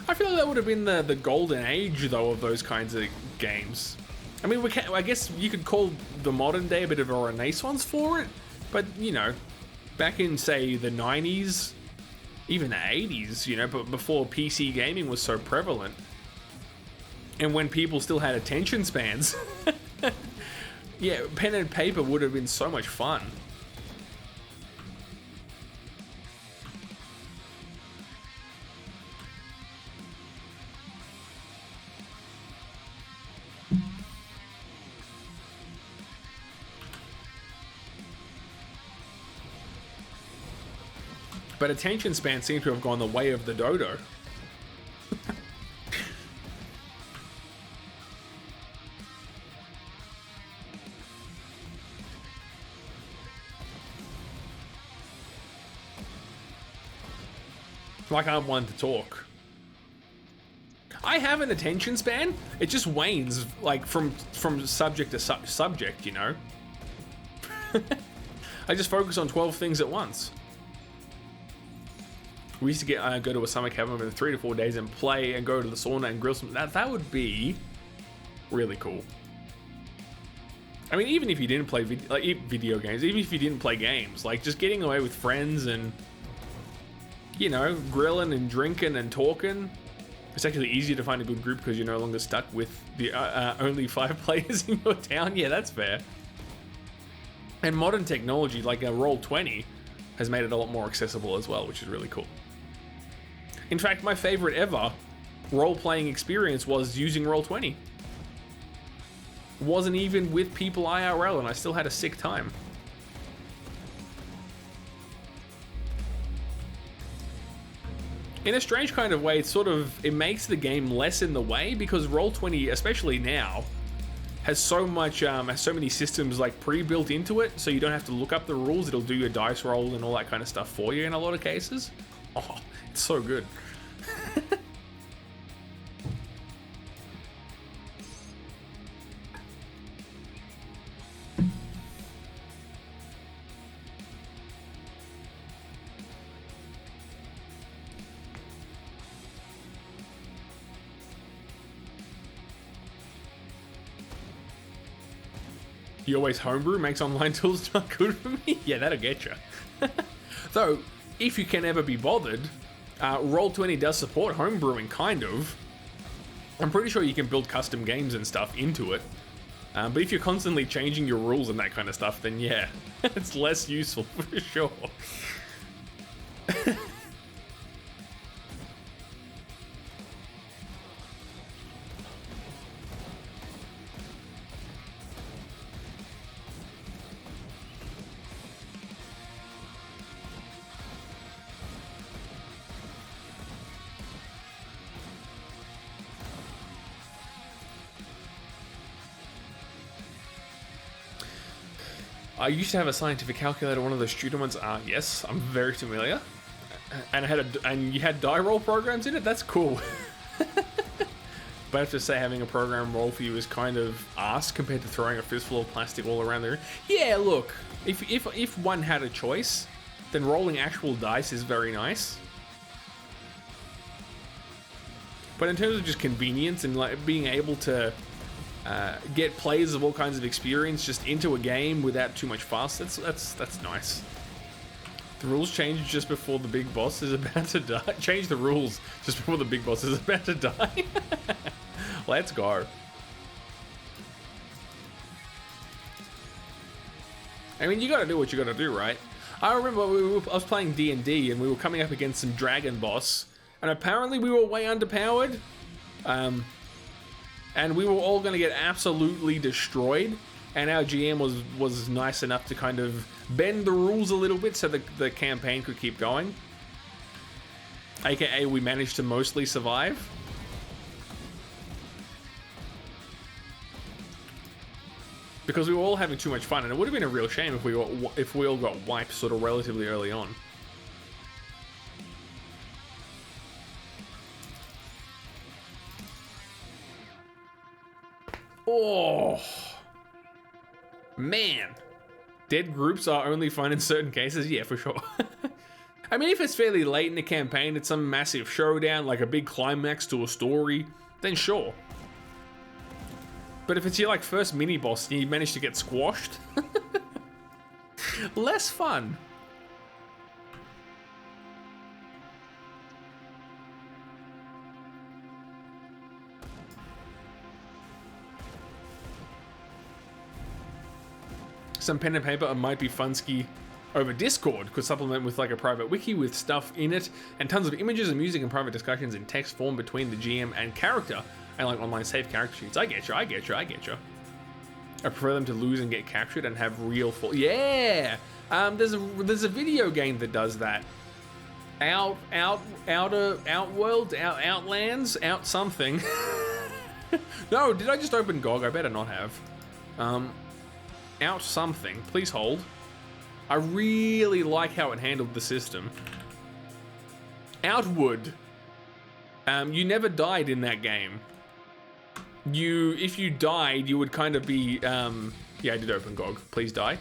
A: I feel like that would have been the golden age, though, of those kinds of games. I mean, I guess you could call the modern day a bit of a renaissance for it, but, you know, back in, say, the 90s, even the 80s, you know, but before PC gaming was so prevalent, and when people still had attention spans, yeah, pen and paper would have been so much fun. But attention span seems to have gone the way of the dodo. Like I'm one to talk. I have an attention span. It just wanes, like from subject to subject, you know. I just focus on 12 things at once. We used to go to a summer cabin within 3 to 4 days and play and go to the sauna and grill some. That would be really cool. I mean, even if you didn't play video games, even if you didn't play games, like just getting away with friends and, you know, grilling and drinking and talking. It's actually easier to find a good group because you're no longer stuck with the only 5 players in your town. Yeah, that's fair. And modern technology like Roll20 has made it a lot more accessible as well, which is really cool. In fact, my favorite ever role-playing experience was using Roll20. Wasn't even with people IRL, and I still had a sick time. In a strange kind of way, it makes the game less in the way because Roll20, especially now, has so many systems like pre-built into it, so you don't have to look up the rules. It'll do your dice roll and all that kind of stuff for you in a lot of cases. Oh, it's so good. You always homebrew makes online tools not good for me? Yeah, that'll get you. Though, if you can ever be bothered, Roll20 does support homebrewing, kind of. I'm pretty sure you can build custom games and stuff into it. But if you're constantly changing your rules and that kind of stuff, then yeah, it's less useful for sure. I used to have a scientific calculator, one of those student ones. Yes, I'm very familiar. And and you had die roll programs in it. That's cool. But I have to say, having a program roll for you is kind of arse compared to throwing a fistful of plastic all around the room. Yeah, look, if one had a choice, then rolling actual dice is very nice. But in terms of just convenience and like being able to get players of all kinds of experience just into a game without too much fuss, that's nice. The rules change just before the big boss is about to die. Change the rules just before the big boss is about to die. Let's go. I mean, you gotta do what you gotta do, right? I remember I was playing D&D and we were coming up against some dragon boss, and apparently we were way underpowered. And we were all going to get absolutely destroyed, and our GM was nice enough to kind of bend the rules a little bit so the campaign could keep going. AKA, we managed to mostly survive. Because we were all having too much fun, and it would have been a real shame if we all got wiped sort of relatively early on. Oh, man. Dead groups are only fun in certain cases? Yeah, for sure. I mean, if it's fairly late in the campaign, it's some massive showdown, like a big climax to a story, then sure. But if it's your like first mini boss and you manage to get squashed, less fun. Some pen and paper might be funski over Discord could supplement with like a private wiki with stuff in it and tons of images and music and private discussions in text form between the GM and character, and like online save character sheets. I get you. I prefer them to lose and get captured and have real full. Yeah, there's a video game that does that. Outworld, Outlands, out something. No, did I just open GOG? I better not have. Out something. Please hold. I really like how it handled the system. Outward. You never died in that game. If you died, you would kind of be, yeah, I did open GOG. Please die.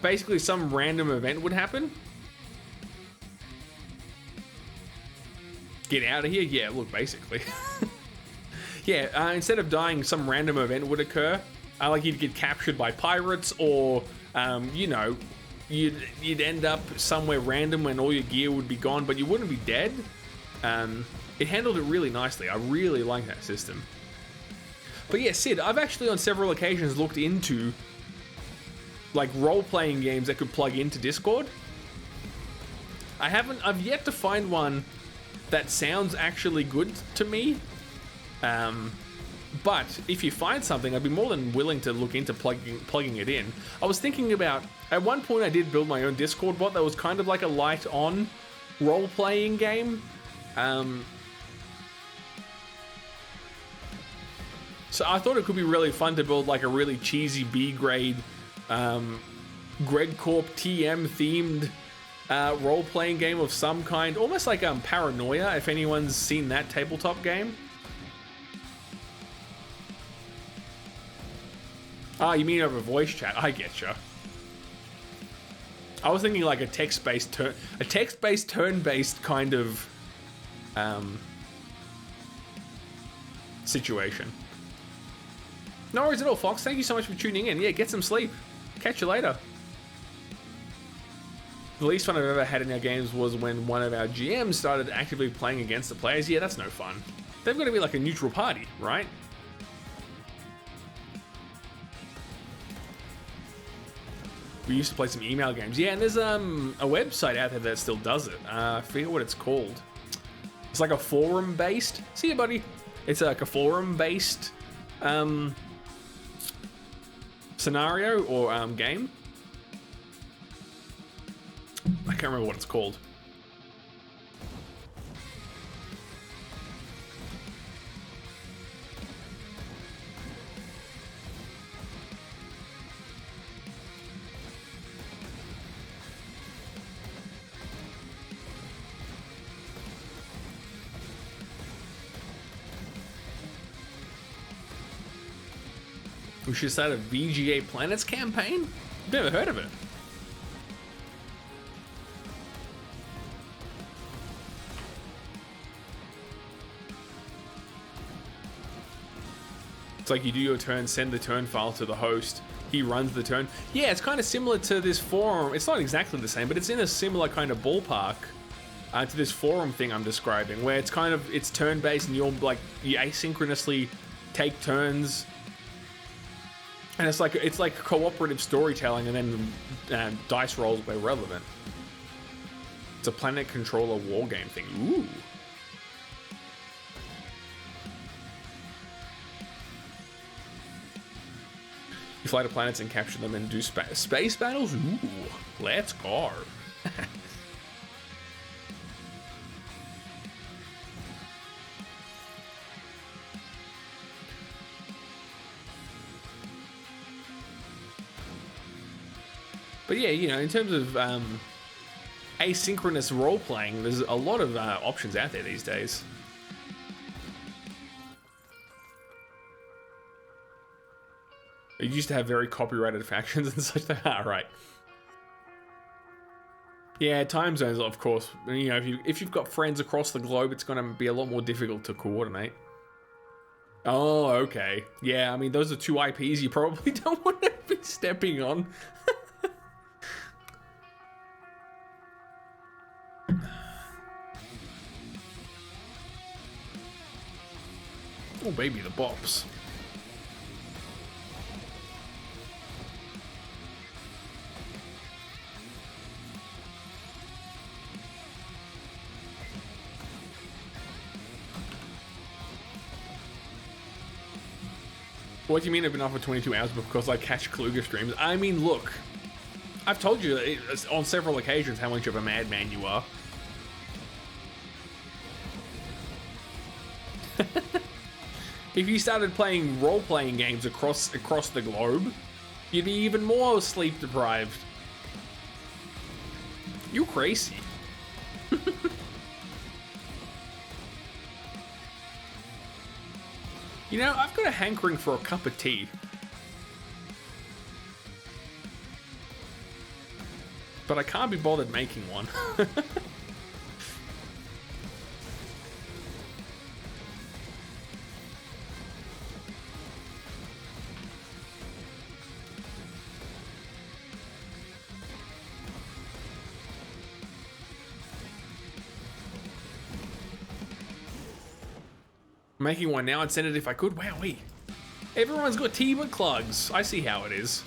A: Basically, some random event would happen. Get out of here? Yeah, look, basically. Yeah, instead of dying, some random event would occur. Like you'd get captured by pirates, or, you know, you'd end up somewhere random when all your gear would be gone, but you wouldn't be dead. It handled it really nicely. I really like that system. But yeah, Sid, I've actually on several occasions looked into like role-playing games that could plug into Discord. I've yet to find one that sounds actually good to me. But if you find something, I'd be more than willing to look into plugging it in. I was thinking about, at one point I did build my own Discord bot that was kind of like a light-on role-playing game. So I thought it could be really fun to build like a really cheesy B-grade, Greg Corp TM themed role-playing game of some kind, almost like Paranoia, if anyone's seen that tabletop game. Ah, you mean over voice chat? I getcha. I was thinking like a text-based turn-based kind of situation. No worries at all, Fox. Thank you so much for tuning in. Yeah, get some sleep. Catch you later. The least fun I've ever had in our games was when one of our GMs started actively playing against the players. Yeah, that's no fun. They've got to be like a neutral party, right? We used to play some email games. Yeah, and there's a website out there that still does it. I forget what it's called. It's like a forum-based. See you, buddy. It's like a forum-based scenario or game. I can't remember what it's called. We should start a VGA Planets campaign? Never heard of it. It's like you do your turn, send the turn file to the host. He runs the turn. Yeah, it's kind of similar to this forum. It's not exactly the same, but it's in a similar kind of ballpark to this forum thing I'm describing, where it's kind of, it's turn-based and you asynchronously take turns. And it's like cooperative storytelling, and then dice rolls where relevant. It's a planet controller war game thing. Ooh. You fly to planets and capture them and do space battles? Ooh, let's go. But yeah, you know, in terms of asynchronous role-playing, there's a lot of options out there these days. It used to have very copyrighted factions and such. Right. Yeah, time zones, of course. You know, if you've got friends across the globe, it's going to be a lot more difficult to coordinate. Oh, okay. Yeah, I mean, those are two IPs you probably don't want to be stepping on. Oh, baby, the bops. What do you mean I've been off for 22 hours because I catch Kluger streams? I mean, look, I've told you on several occasions how much of a madman you are. If you started playing role-playing games across the globe, you'd be even more sleep deprived. You're crazy. You know, I've got a hankering for a cup of tea. But I can't be bothered making one. Making one now, I'd send it if I could. Wow, everyone's got tea but clugs. I see how it is.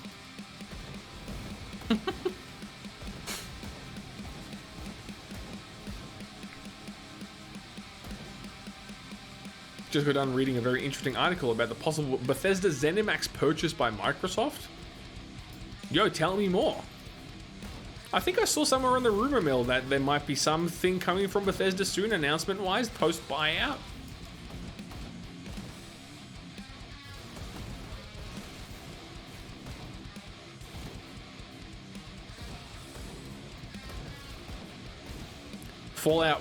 A: Just got done reading a very interesting article about the possible Bethesda ZeniMax purchase by Microsoft. Yo, tell me more. I think I saw somewhere in the rumor mill that there might be something coming from Bethesda soon, announcement-wise, post-buyout.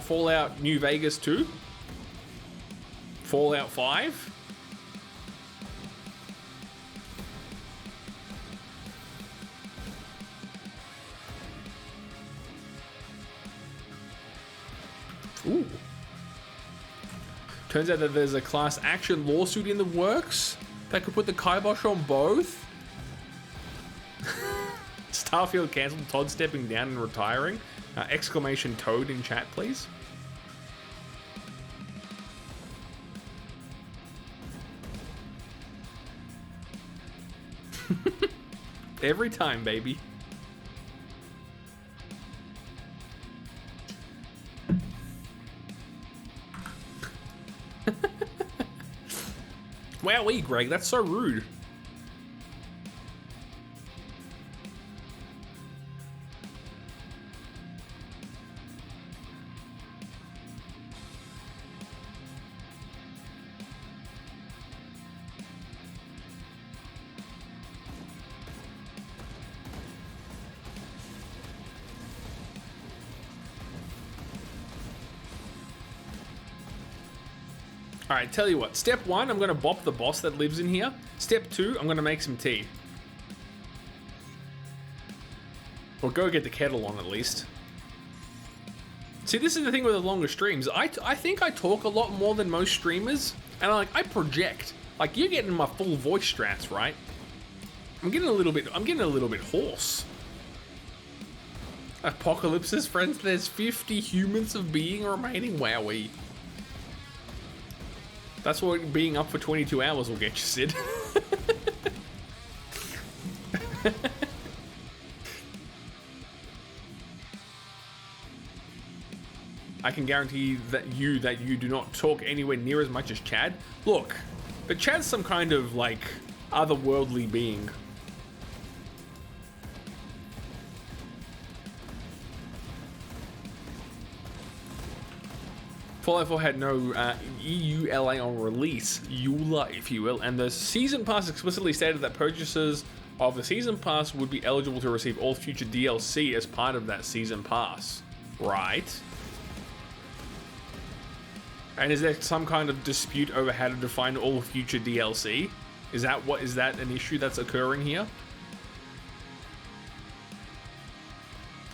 A: Fallout New Vegas 2? Fallout 5? Ooh. Turns out that there's a class action lawsuit in the works that could put the kibosh on both. Starfield cancelled, Todd stepping down and retiring. Exclamation Toad in chat, please. Every time, baby. Wowee, Greg, that's so rude. Alright, tell you what. Step 1, I'm going to bop the boss that lives in here. Step 2, I'm going to make some tea. Or go get the kettle on at least. See, this is the thing with the longer streams. I think I talk a lot more than most streamers. And I project. Like, you're getting my full voice strats, right? I'm getting a little bit hoarse. Apocalypses, friends, there's 50 humans of being remaining. Wowee. That's what being up for 22 hours will get you, Sid. I can guarantee that you do not talk anywhere near as much as Chad. Look, but Chad's some kind of, like, otherworldly being. Fallout 4 had no EULA on release, EULA if you will, and the Season Pass explicitly stated that purchasers of the Season Pass would be eligible to receive all future DLC as part of that Season Pass. Right? And is there some kind of dispute over how to define all future DLC? Is that an issue that's occurring here?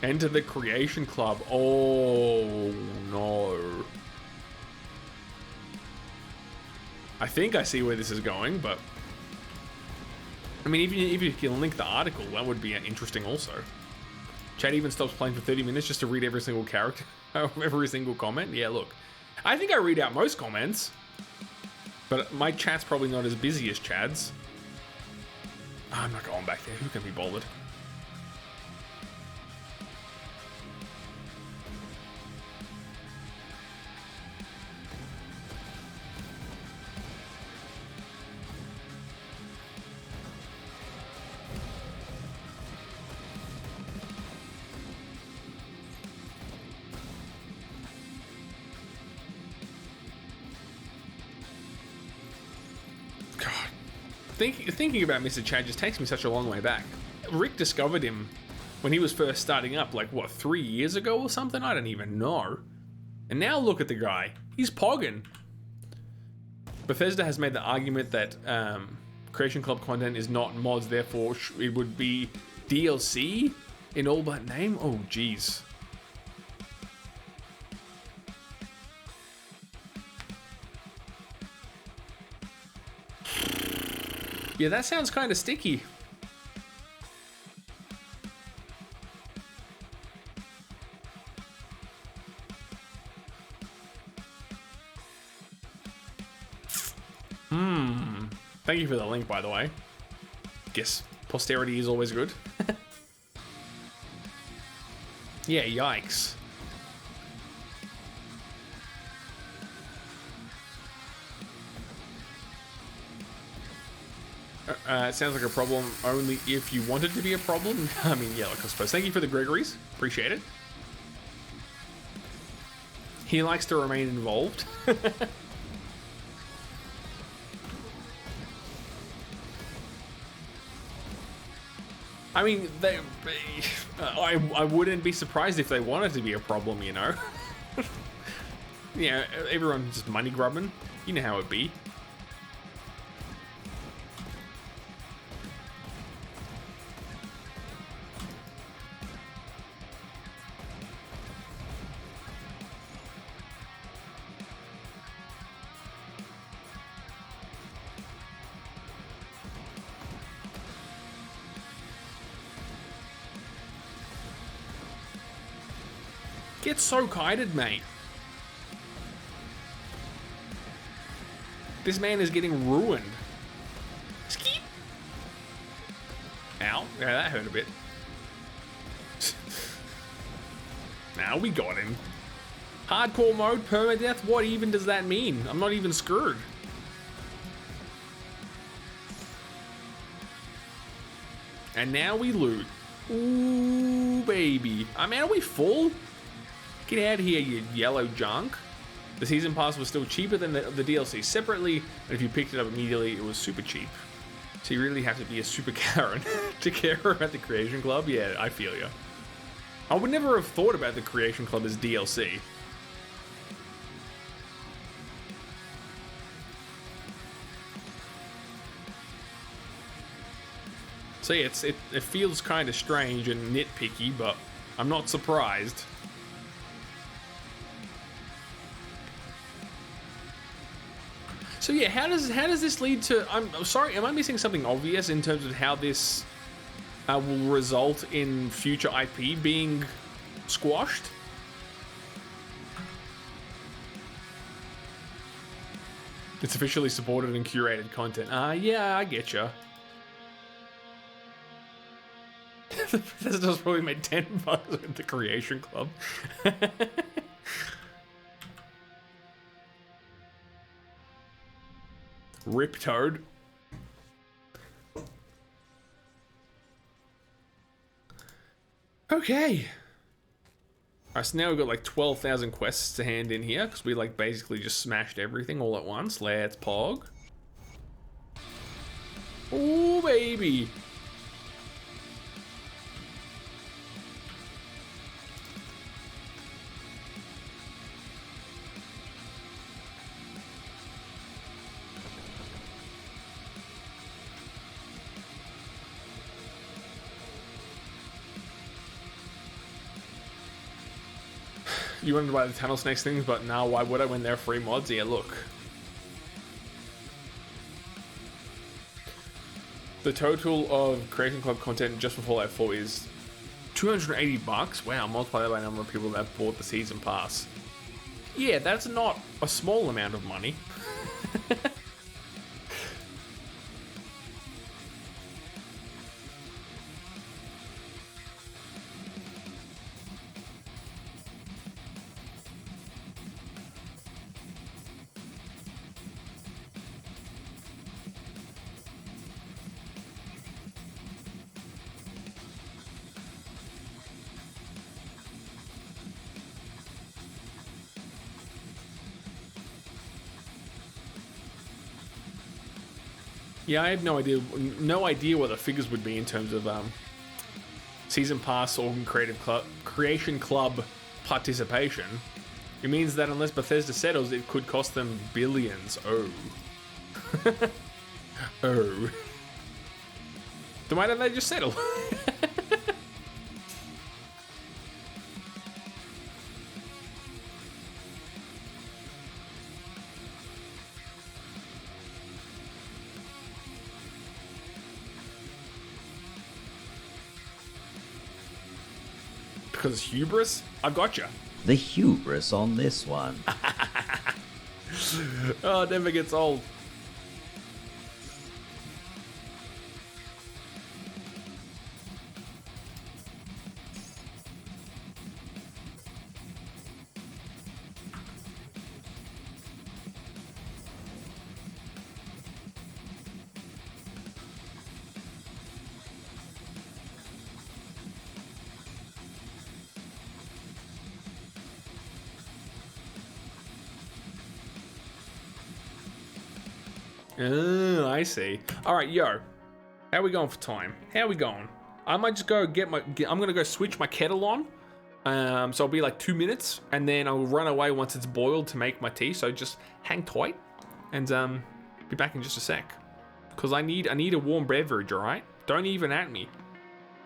A: Enter the Creation Club. Oh no. I think I see where this is going, but I mean, even if you can link the article, that would be interesting also. Chad even stops playing for 30 minutes just to read every single character, every single comment. Yeah, look, I think I read out most comments, but my chat's probably not as busy as Chad's. I'm not going back there. Who can be bothered? Thinking about Mr. Chad just takes me such a long way back. Rick discovered him when he was first starting up, like, what, 3 years ago or something? I don't even know. And now look at the guy. He's pogging. Bethesda has made the argument that Creation Club content is not mods, therefore it would be DLC in all but name? Oh, jeez. Yeah, that sounds kind of sticky. Thank you for the link, by the way. Guess posterity is always good. Yeah, yikes. It sounds like a problem only if you want it to be a problem. I mean, yeah, like I suppose. Thank you for the Gregories. Appreciate it. He likes to remain involved. I mean, I wouldn't be surprised if they wanted to be a problem, you know? Yeah, everyone's just money grubbing. You know how it be. Get so kited, mate. This man is getting ruined. Skeet. Ow. Yeah, that hurt a bit. Now we got him. Hardcore mode, permadeath? What even does that mean? I'm not even screwed. And now we loot. Ooh, baby. I mean, are we full? Get out of here, you yellow junk. The season pass was still cheaper than the DLC separately, and if you picked it up immediately, it was super cheap. So you really have to be a super Karen to care about the Creation Club? Yeah, I feel you. I would never have thought about the Creation Club as DLC. So yeah, it feels kind of strange and nitpicky, but I'm not surprised. So yeah, how does this lead to? I'm sorry, am I missing something obvious in terms of how this will result in future IP being squashed? It's officially supported and curated content. Yeah, I get ya. Bethesda's probably made $10 with the Creation Club. Rip Toad. Okay. Alright, so now we've got like 12,000 quests to hand in here because we like basically just smashed everything all at once. Let's pog. Oh baby. You wanted to buy the Tunnel Snakes things, but now why would I when they're free mods? Yeah, look. The total of Creation Club content just for Fallout 4 is $280. Wow, multiply that by the number of people that bought the season pass. Yeah, that's not a small amount of money. Yeah, I had no idea what the figures would be in terms of season pass or creation club participation. It means that unless Bethesda settles, it could cost them billions. Oh. Oh. Then why don't they just settle? Because hubris? I gotcha.
E: The hubris on this one.
A: Oh, it never gets old. Oh, I see. All right, yo. How we going for time? How we going? I might just go get I'm gonna go switch my kettle on. So it'll be like 2 minutes, and then I'll run away once it's boiled to make my tea. So just hang tight, and be back in just a sec. Cause I need a warm beverage. All right? Don't even at me.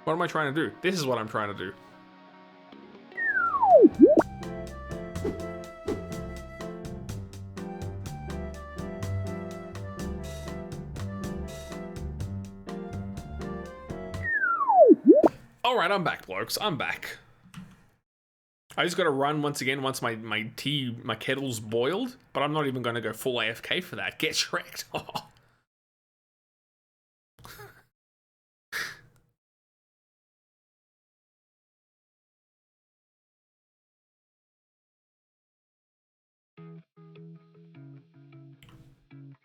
A: What am I trying to do? This is what I'm trying to do. Alright, I'm back, blokes. I'm back. I just gotta run once again once my kettle's boiled, but I'm not even gonna go full AFK for that. Get shreked.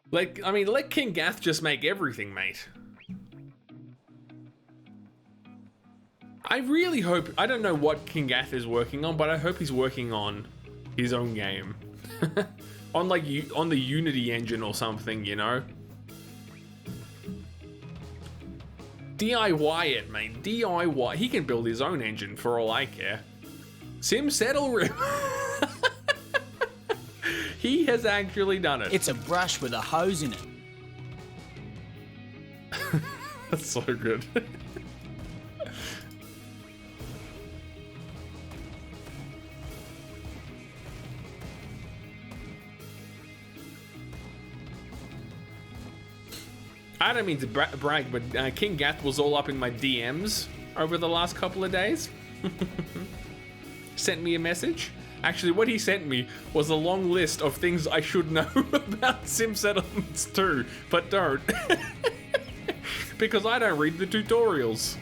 A: Let King Gath just make everything, mate. I really hope, I don't know what King Gath is working on, but I hope he's working on his own game. on the Unity engine or something, you know? DIY it, mate. DIY. He can build his own engine for all I care. Sim Settle Rip. He has actually done it.
C: It's a brush with a hose in it.
A: That's so good. I don't mean to brag, but King Gath was all up in my DMs over the last couple of days. Sent me a message. Actually, what he sent me was a long list of things I should know about Sim Settlements 2, but don't. Because I don't read the tutorials.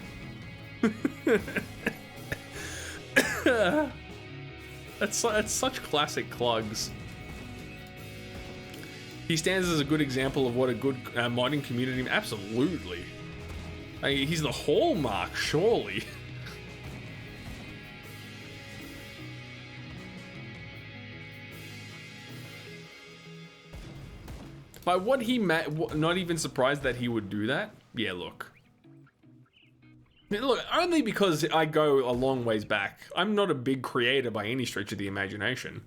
A: That's such classic Clugs. He stands as a good example of what a good modding community... Absolutely. He's the hallmark, surely. By what he not even surprised that he would do that? Yeah, look. Look, only because I go a long ways back. I'm not a big creator by any stretch of the imagination.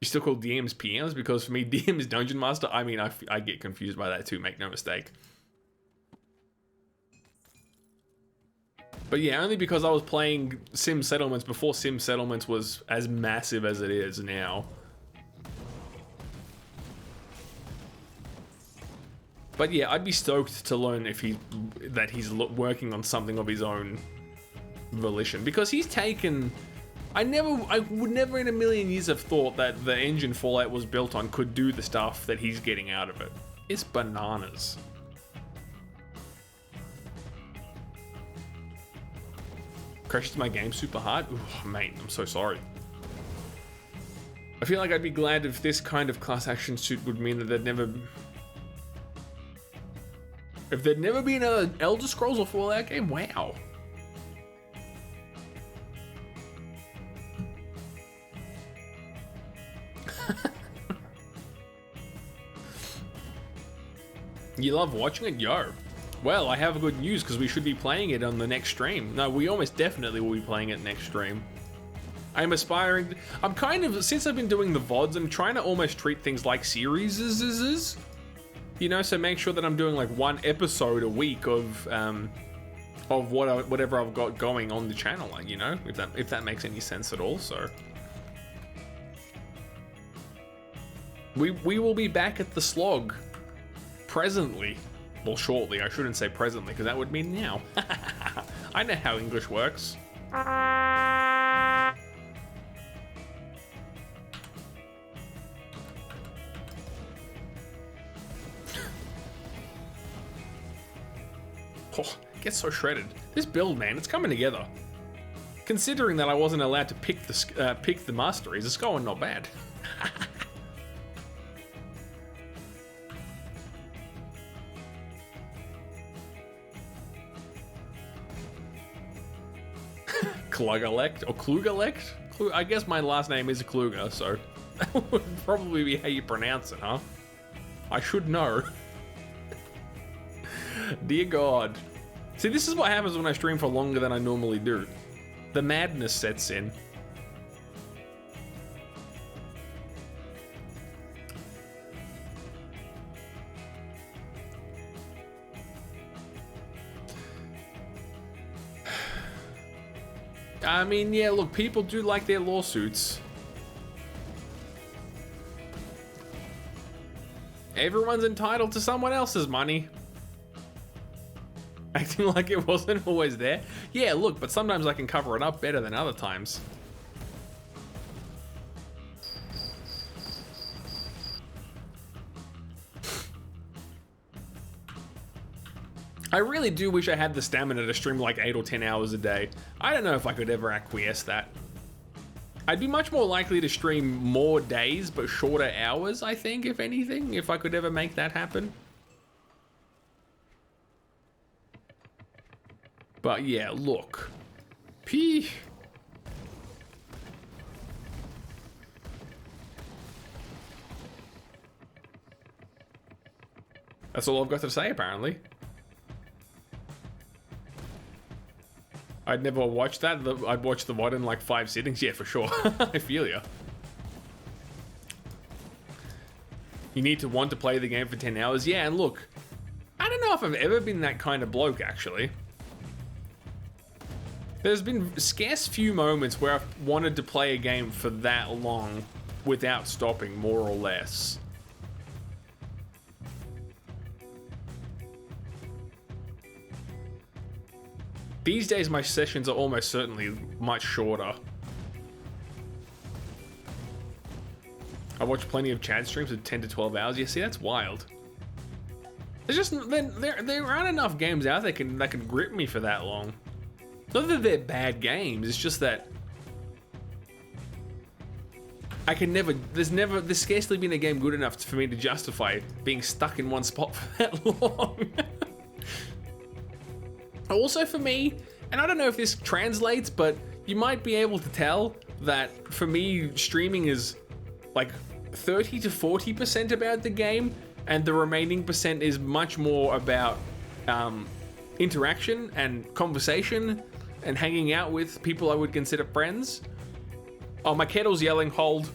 A: You still call DMs PMs? Because for me, DM is Dungeon Master. I mean, I get confused by that too, make no mistake. But yeah, only because I was playing Sim Settlements before Sim Settlements was as massive as it is now. But yeah, I'd be stoked to learn if that he's working on something of his own volition. Because he's taken... I would never in a million years have thought that the engine Fallout was built on could do the stuff that he's getting out of it. It's bananas. Crashes my game super hard? Ooh, mate, I'm so sorry. I feel like I'd be glad if this kind of class action suit would mean that there'd never been an Elder Scrolls or Fallout game. Wow. You love watching it? Yo. Well, I have good news because we should be playing it on the next stream. No, we almost definitely will be playing it next stream. I'm kind of, since I've been doing the VODs, I'm trying to almost treat things like series. You know, so make sure that I'm doing like one episode a week of whatever I've got going on the channel, you know, if that makes any sense at all. So we will be back at the slog presently. Well, shortly. I shouldn't say presently because that would mean now. I know how English works. Oh, gets so shredded. This build, man, it's coming together. Considering that I wasn't allowed to pick the masteries, it's going not bad. Klugelect or Klugelect? I guess my last name is Kluger, so that would probably be how you pronounce it, huh? I should know. Dear God. See, this is what happens when I stream for longer than I normally do. The madness sets in. I mean, yeah, look, people do like their lawsuits. Everyone's entitled to someone else's money. Acting like it wasn't always there. Yeah, look, but sometimes I can cover it up better than other times. I really do wish I had the stamina to stream like 8 or 10 hours a day. I don't know if I could ever acquiesce that. I'd be much more likely to stream more days but shorter hours, I think, if anything, if I could ever make that happen. But yeah, look. P. That's all I've got to say, apparently. I'd never watched that. I'd watch the VOD in like 5 sittings. Yeah, for sure. I feel ya. You need to want to play the game for 10 hours. Yeah, and look, I don't know if I've ever been that kind of bloke, actually. There's been scarce few moments where I've wanted to play a game for that long without stopping, more or less. These days, my sessions are almost certainly much shorter. I watch plenty of Chad streams of 10 to 12 hours. Yeah, see, that's wild. There's just there aren't enough games out there that can grip me for that long. Not that they're bad games. It's just that I can never. There's scarcely been a game good enough for me to justify being stuck in one spot for that long. Also for me, and I don't know if this translates, but you might be able to tell that for me, streaming is like 30 to 40% about the game, and the remaining percent is much more about interaction and conversation and hanging out with people I would consider friends. Oh, my kettle's yelling, hold.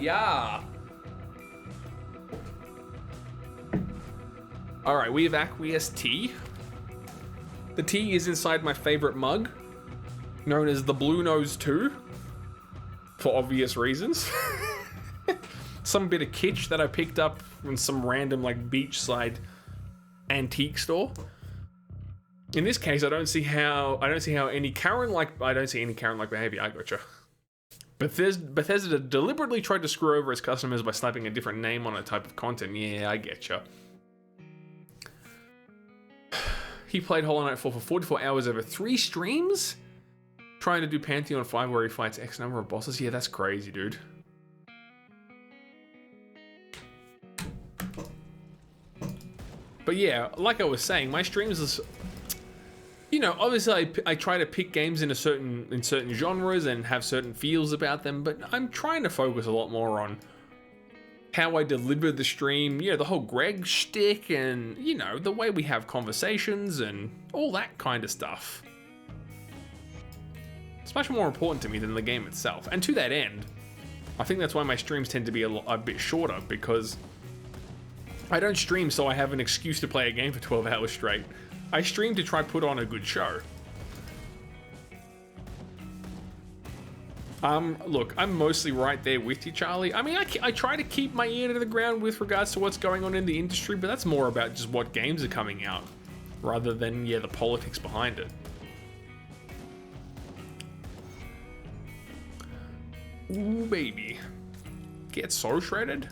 A: Yeah. Alright, we have acquiesced tea. The tea is inside my favorite mug, known as the Blue Nose 2, for obvious reasons. Some bit of kitsch that I picked up from some random like beachside antique store. In this case, I don't see how any Karen-like behavior. I gotcha. Bethesda deliberately tried to screw over its customers by slapping a different name on a type of content. Yeah, I getcha. He played Hollow Knight 4 for 44 hours over 3 streams, trying to do Pantheon 5 where he fights X number of bosses. Yeah, that's crazy, dude. But yeah, like I was saying, my streams is, you know, obviously I try to pick games in certain genres and have certain feels about them, but I'm trying to focus a lot more on how I deliver the stream, you know, the whole Greg shtick and, you know, the way we have conversations and all that kind of stuff. It's much more important to me than the game itself. And to that end, I think that's why my streams tend to be a bit shorter, because I don't stream so I have an excuse to play a game for 12 hours straight. I stream to try put on a good show. Look, I'm mostly right there with you, Charlie. I mean, I try to keep my ear to the ground with regards to what's going on in the industry, but that's more about just what games are coming out, rather than, yeah, the politics behind it. Ooh, baby. Get so shredded.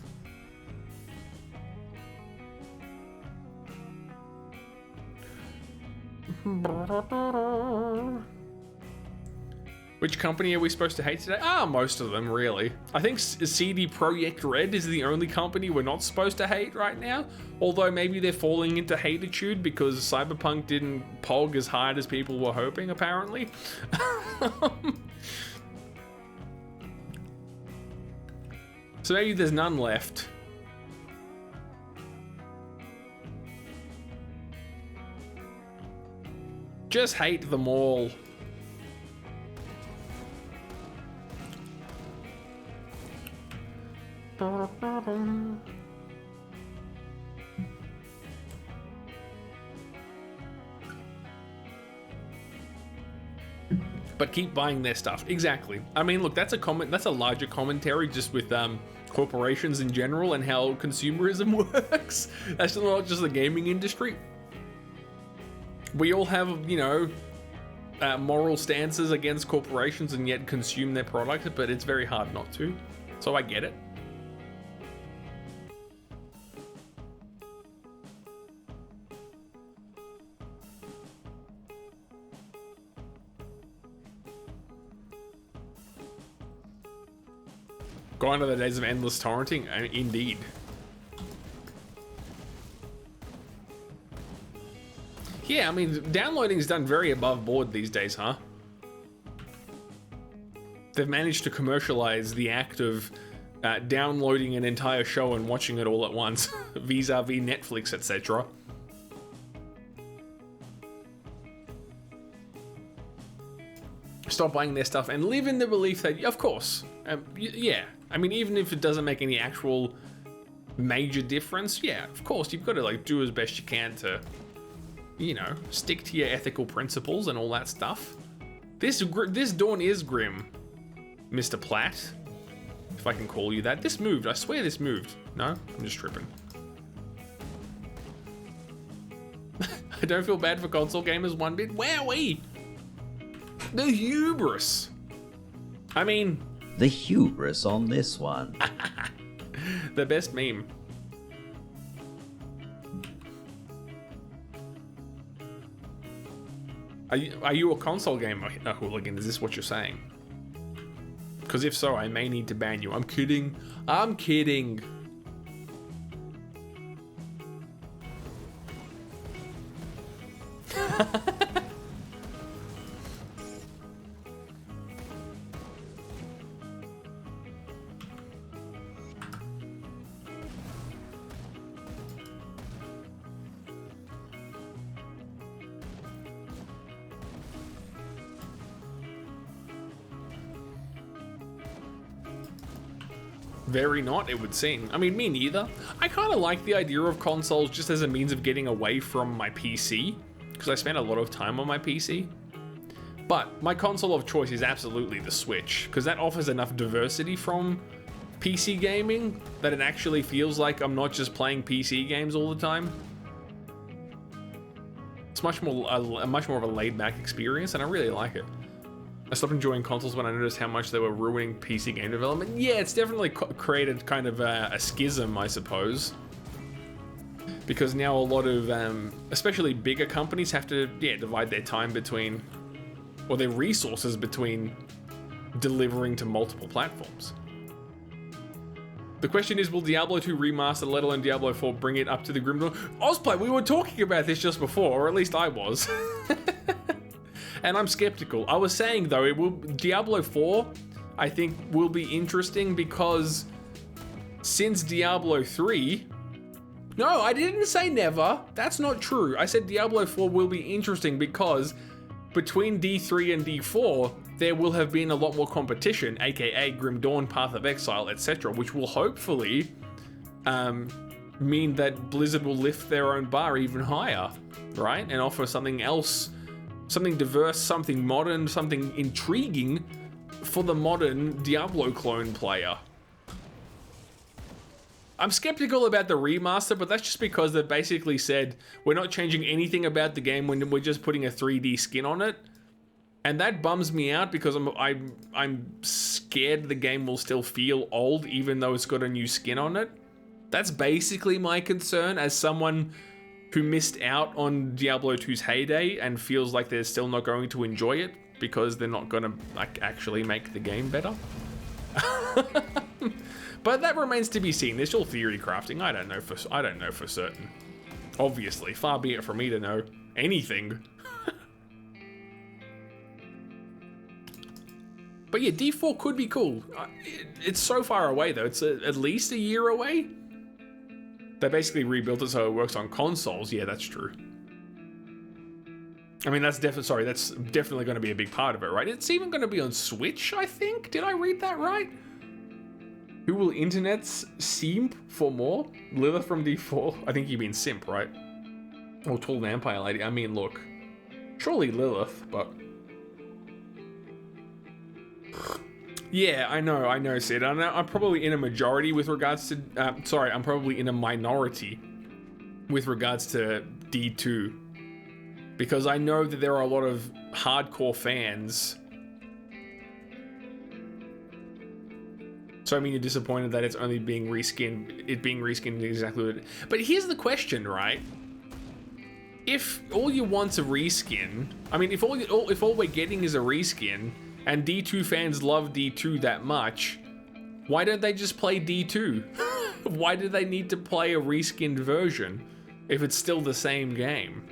A: Which company are we supposed to hate today? Most of them, really. I think CD Projekt Red is the only company we're not supposed to hate right now. Although maybe they're falling into hatitude because Cyberpunk didn't pog as hard as people were hoping, apparently. So maybe there's none left. Just hate them all. But keep buying their stuff. Exactly. I mean, look, that's a larger commentary just with corporations in general and how consumerism works. That's not just the gaming industry. We all have, you know, moral stances against corporations and yet consume their product, but it's very hard not to. So I get it. Gone are the days of endless torrenting? Indeed. Yeah, I mean, downloading is done very above board these days, huh? They've managed to commercialize the act of downloading an entire show and watching it all at once, vis-a-vis Netflix, etc. Stop buying their stuff and live in the belief that, of course, yeah. I mean, even if it doesn't make any actual major difference, yeah, of course, you've got to like do as best you can to, you know, stick to your ethical principles and all that stuff. This dawn is grim, Mr. Platt, if I can call you that. This moved. I swear this moved. No, I'm just tripping. I don't feel bad for console gamers one bit. Wowee! The hubris. I mean,
E: The hubris on this one.
A: the best meme. Are you a console gamer, hooligan? Is this what you're saying? Because if so, I may need to ban you. I'm kidding. I'm kidding. Very not, it would seem. I mean, me neither. I kind of like the idea of consoles just as a means of getting away from my PC, because I spend a lot of time on my PC. But my console of choice is absolutely the Switch, because that offers enough diversity from PC gaming that it actually feels like I'm not just playing PC games all the time. much more a much more of a laid back experience, and I really like it. I stopped enjoying consoles when I noticed how much they were ruining PC game development. Yeah, it's definitely created kind of a schism, I suppose. Because now a lot of, especially bigger companies have to, divide their time between, or their resources between delivering to multiple platforms. The question is, will Diablo 2 Remastered, let alone Diablo 4, bring it up to the grim dawn? Osplay, we were talking about this just before, or at least I was. And I'm skeptical. I was saying though, Diablo 4, I think, will be interesting because since Diablo 3, no, I didn't say never. That's not true. I said Diablo 4 will be interesting because between D3 and D4, there will have been a lot more competition, aka Grim Dawn, Path of Exile, etc., which will hopefully mean that Blizzard will lift their own bar even higher, right? And offer something else, something diverse, something modern, something intriguing for the modern Diablo clone player. I'm skeptical about the remaster, but that's just because they've basically said we're not changing anything about the game when we're just putting a 3D skin on it. And that bums me out because I'm scared the game will still feel old even though it's got a new skin on it. That's basically my concern as someone who missed out on Diablo 2's heyday and feels like they're still not going to enjoy it because they're not going to like actually make the game better. But that remains to be seen. There's still theory crafting. I don't know for certain. Obviously, far be it for me to know anything. But yeah, D4 could be cool. It's so far away though. It's at least a year away. They basically rebuilt it so it works on consoles. Yeah, that's true. I mean, that's definitely going to be a big part of it, right? It's even going to be on Switch, I think. Did I read that right? Who will internets simp for more? Lilith from D4? I think you mean simp, right? Or Tall Vampire Lady. I mean, look. Surely Lilith, but... Yeah, I know, Sid. I'm probably in a majority with regards to... I'm probably in a minority with regards to D2. Because I know that there are a lot of hardcore fans. So I mean, you're disappointed that it's only being reskinned, exactly what it... But here's the question, right? If all you want's a reskin, I mean, if all we're getting is a reskin, and D2 fans love D2 that much, why don't they just play D2? Why do they need to play a reskinned version if it's still the same game?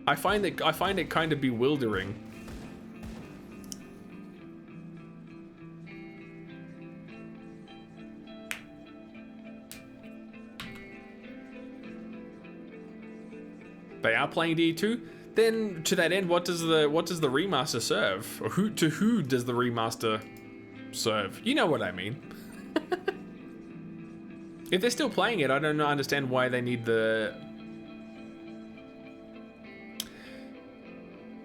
A: I find it kind of bewildering. They are playing D2. Then, to that end, what does the remaster serve? Or who does the remaster serve? You know what I mean. If they're still playing it, I don't understand why they need the...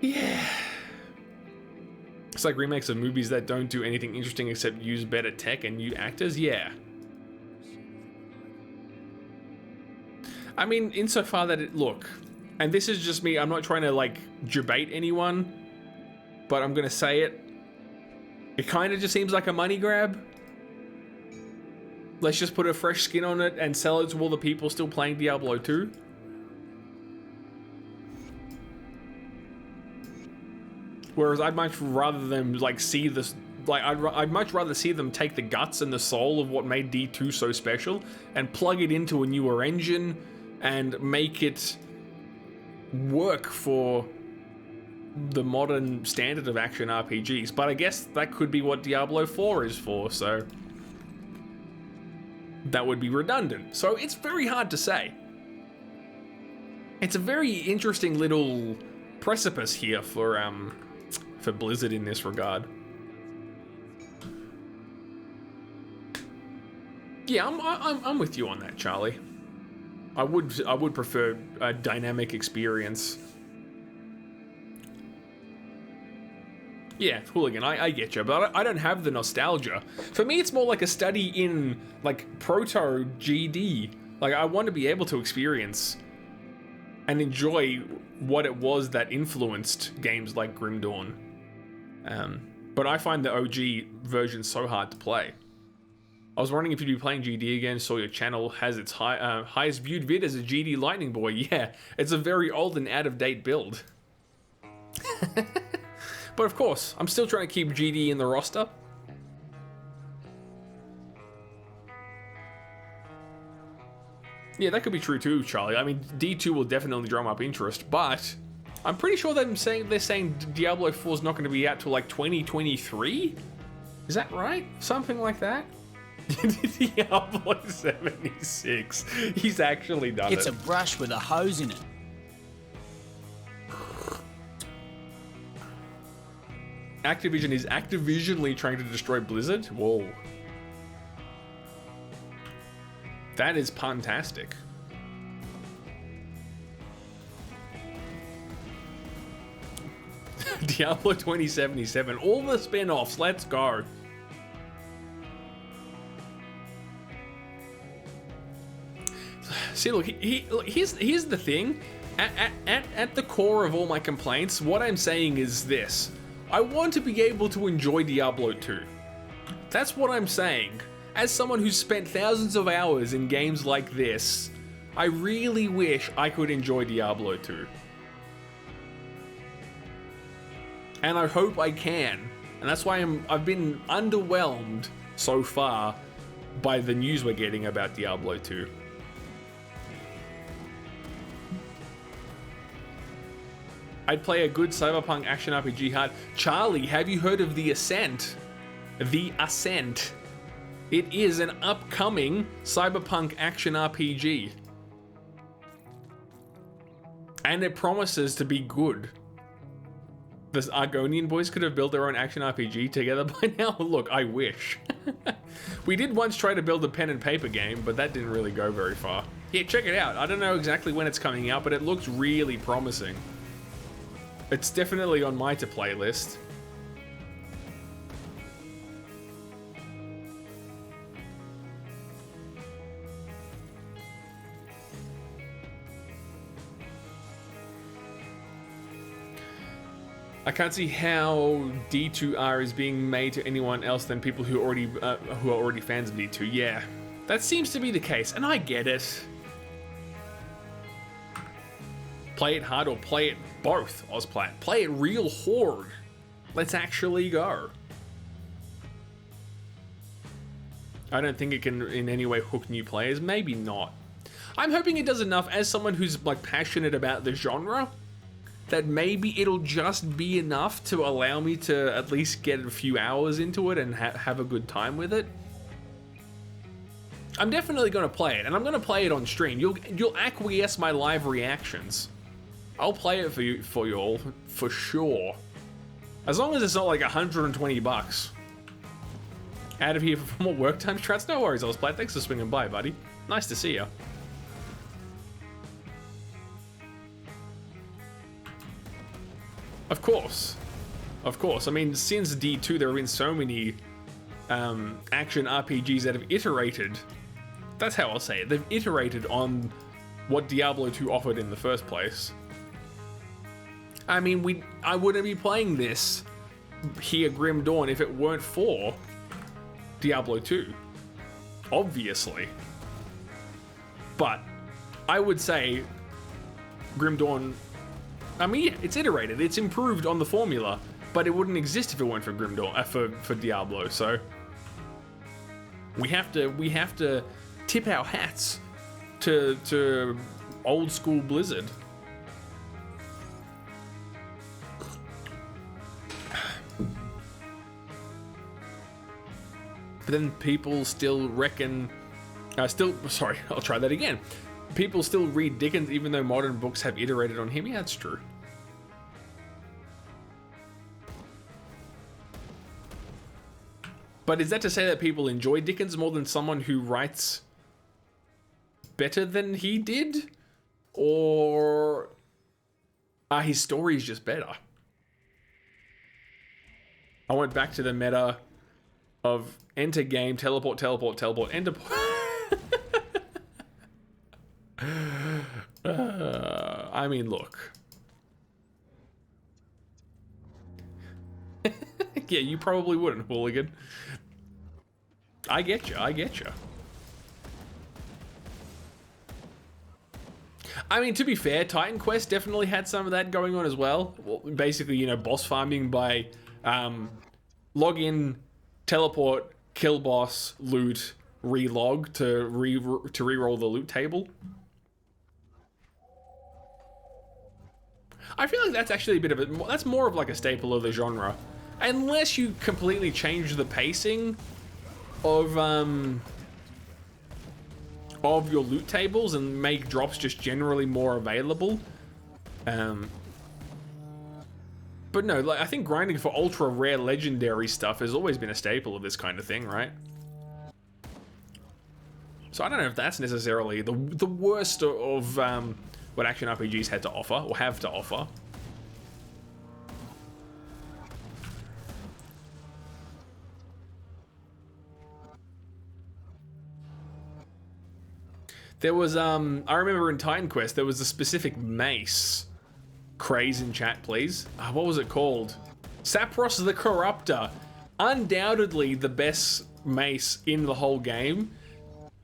A: Yeah. It's like remakes of movies that don't do anything interesting except use better tech and new actors. Yeah. I mean, insofar that it... Look... And this is just me, I'm not trying to like debate anyone, but I'm gonna say it. It kind of just seems like a money grab. Let's just put a fresh skin on it and sell it to all the people still playing Diablo 2. Whereas I'd much rather them like see this, like I'd much rather see them take the guts and the soul of what made D2 so special and plug it into a newer engine and make it work for the modern standard of action RPGs. But I guess that could be what Diablo 4 is for, so that would be redundant. So it's very hard to say. It's a very interesting little precipice here for Blizzard in this regard. Yeah, I'm with you on that, Charlie. I would prefer a dynamic experience. Yeah, Hooligan, I get you, but I don't have the nostalgia. For me, it's more like a study in, like, proto-GD. Like, I want to be able to experience and enjoy what it was that influenced games like Grim Dawn. But I find the OG version so hard to play. I was wondering if you'd be playing GD again. Saw your channel has its highest viewed vid as a GD Lightning Boy. Yeah, it's a very old and out-of-date build. But of course, I'm still trying to keep GD in the roster. Yeah, that could be true too, Charlie. I mean, D2 will definitely drum up interest, but I'm pretty sure they're saying Diablo 4 is not going to be out till like 2023. Is that right? Something like that. Diablo 76. He's actually done
C: It's
A: it.
C: a brush with a hose in it.
A: Activision is Activisionally trying to destroy Blizzard? Whoa. That is puntastic. Diablo 2077. All the spin-offs. Let's go. See, look, here's the thing. At the core of all my complaints, what I'm saying is this. I want to be able to enjoy Diablo 2. That's what I'm saying. As someone who's spent thousands of hours in games like this, I really wish I could enjoy Diablo 2. And I hope I can. And that's why I've been underwhelmed so far by the news we're getting about Diablo 2. I'd play a good cyberpunk action RPG hard. Charlie, have you heard of The Ascent? The Ascent. It is an upcoming cyberpunk action RPG. And it promises to be good. The Argonian boys could have built their own action RPG together by now. Look, I wish. We did once try to build a pen and paper game, but that didn't really go very far. Yeah, check it out. I don't know exactly when it's coming out, but it looks really promising. It's definitely on my to-play list. I can't see how D2R is being made to anyone else than people who are already fans of D2. Yeah, that seems to be the case, and I get it. Play it hard or play it both, Ozplat. Play it real hard. Let's actually go. I don't think it can in any way hook new players. Maybe not. I'm hoping it does enough as someone who's like passionate about the genre that maybe it'll just be enough to allow me to at least get a few hours into it and have a good time with it. I'm definitely going to play it, and I'm going to play it on stream. You'll acquiesce my live reactions. I'll play it for you all, for sure. As long as it's not like $120. Out of here for more work time strats? No worries, Ozplay. Thanks for swinging by, buddy. Nice to see you. Of course. Of course. I mean, since D2, there have been so many action RPGs that have iterated. That's how I'll say it. They've iterated on what Diablo 2 offered in the first place. I mean, I wouldn't be playing this here, Grim Dawn, if it weren't for Diablo 2. Obviously. But I would say Grim Dawn, I mean, yeah, it's iterated, it's improved on the formula, but it wouldn't exist if it weren't for Grim Dawn, for Diablo. So we have to tip our hats to old school Blizzard. But then people still reckon, sorry, I'll try that again. People still read Dickens even though modern books have iterated on him. Yeah, that's true. But is that to say that people enjoy Dickens more than someone who writes better than he did? Or are his stories just better? I went back to the meta of enter game, teleport, enter. I mean, look. Yeah, you probably wouldn't, hooligan. I get you. I get you. I mean, to be fair, Titan Quest definitely had some of that going on as well. Basically, you know, boss farming by log in, teleport, kill boss, loot, relog to re-roll the loot table. I feel like that's actually a bit of that's more of like a staple of the genre. Unless you completely change the pacing of your loot tables and make drops just generally more available. But no, like I think grinding for ultra rare legendary stuff has always been a staple of this kind of thing, right? So I don't know if that's necessarily the worst of what action RPGs had to offer or have to offer. There was, I remember in Titan Quest, there was a specific mace. Craze in chat, please. What was it called? Sapros the Corruptor. Undoubtedly the best mace in the whole game.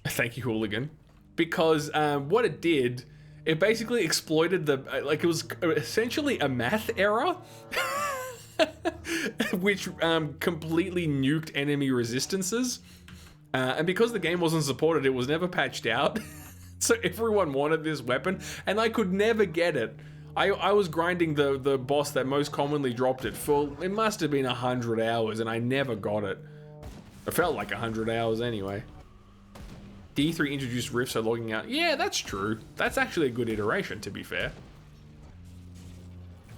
A: Thank you, hooligan. Because what it did, it basically exploited the, like it was essentially a math error. Which completely nuked enemy resistances. And because the game wasn't supported, it was never patched out. So everyone wanted this weapon, and I could never get it. I was grinding the boss that most commonly dropped it for, it must have been 100 hours, and I never got it. It felt like 100 hours anyway. D3 introduced rifts so logging out. Yeah, that's true. That's actually a good iteration, to be fair.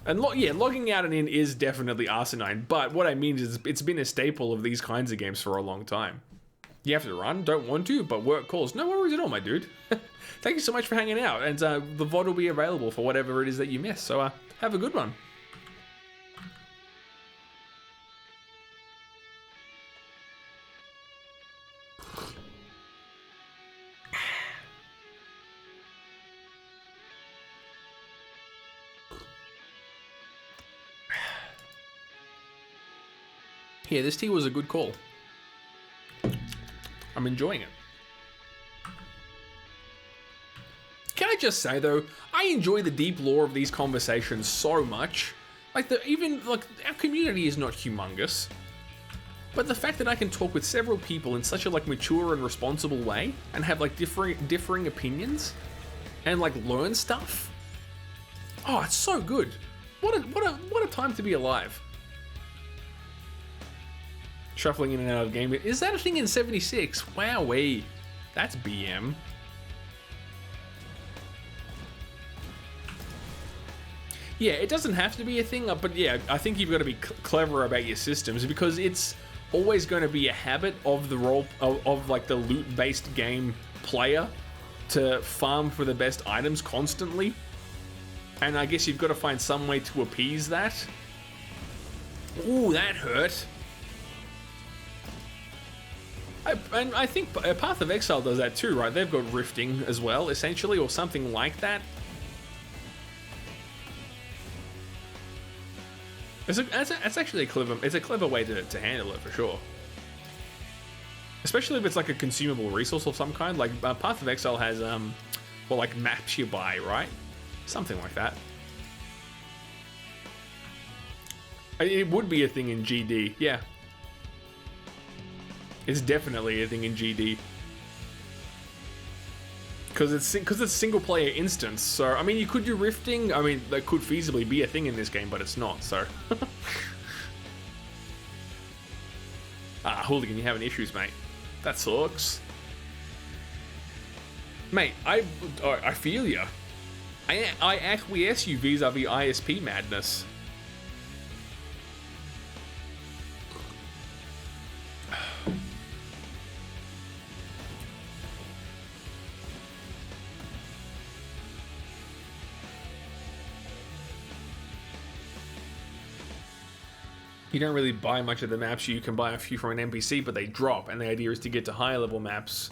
A: And yeah, logging out and in is definitely asinine, but what I mean is it's been a staple of these kinds of games for a long time. You have to run, don't want to, but work calls. No worries at all, my dude. Thank you so much for hanging out, and the VOD will be available for whatever it is that you missed, so have a good one. Yeah, this tea was a good call. I'm enjoying it. Can I just say though, I enjoy the deep lore of these conversations so much. Like our community is not humongous, but the fact that I can talk with several people in such a like mature and responsible way and have like differing opinions and like learn stuff. Oh, it's so good. What a time to be alive. Shuffling in and out of the game. Is that a thing in 76? Wowee. That's BM. Yeah, it doesn't have to be a thing, but yeah, I think you've got to be clever about your systems because it's always going to be a habit of the role of like the loot-based game player to farm for the best items constantly. And I guess you've got to find some way to appease that. Ooh, that hurt. And I think Path of Exile does that too, right? They've got rifting as well, essentially, or something like that. It's actually a clever way to handle it for sure. Especially if it's like a consumable resource of some kind. Like Path of Exile has well, like maps you buy, right? Something like that. It would be a thing in GD, yeah. It's definitely a thing in GD. Because it's single player instance, so I mean you could do rifting. I mean that could feasibly be a thing in this game, but it's not. So, hooligan, you having issues, mate? That sucks, mate. I feel ya. I acquiesce you vis-a-vis ISP madness. You don't really buy much of the maps. You can buy a few from an NPC, but they drop, and the idea is to get to higher level maps.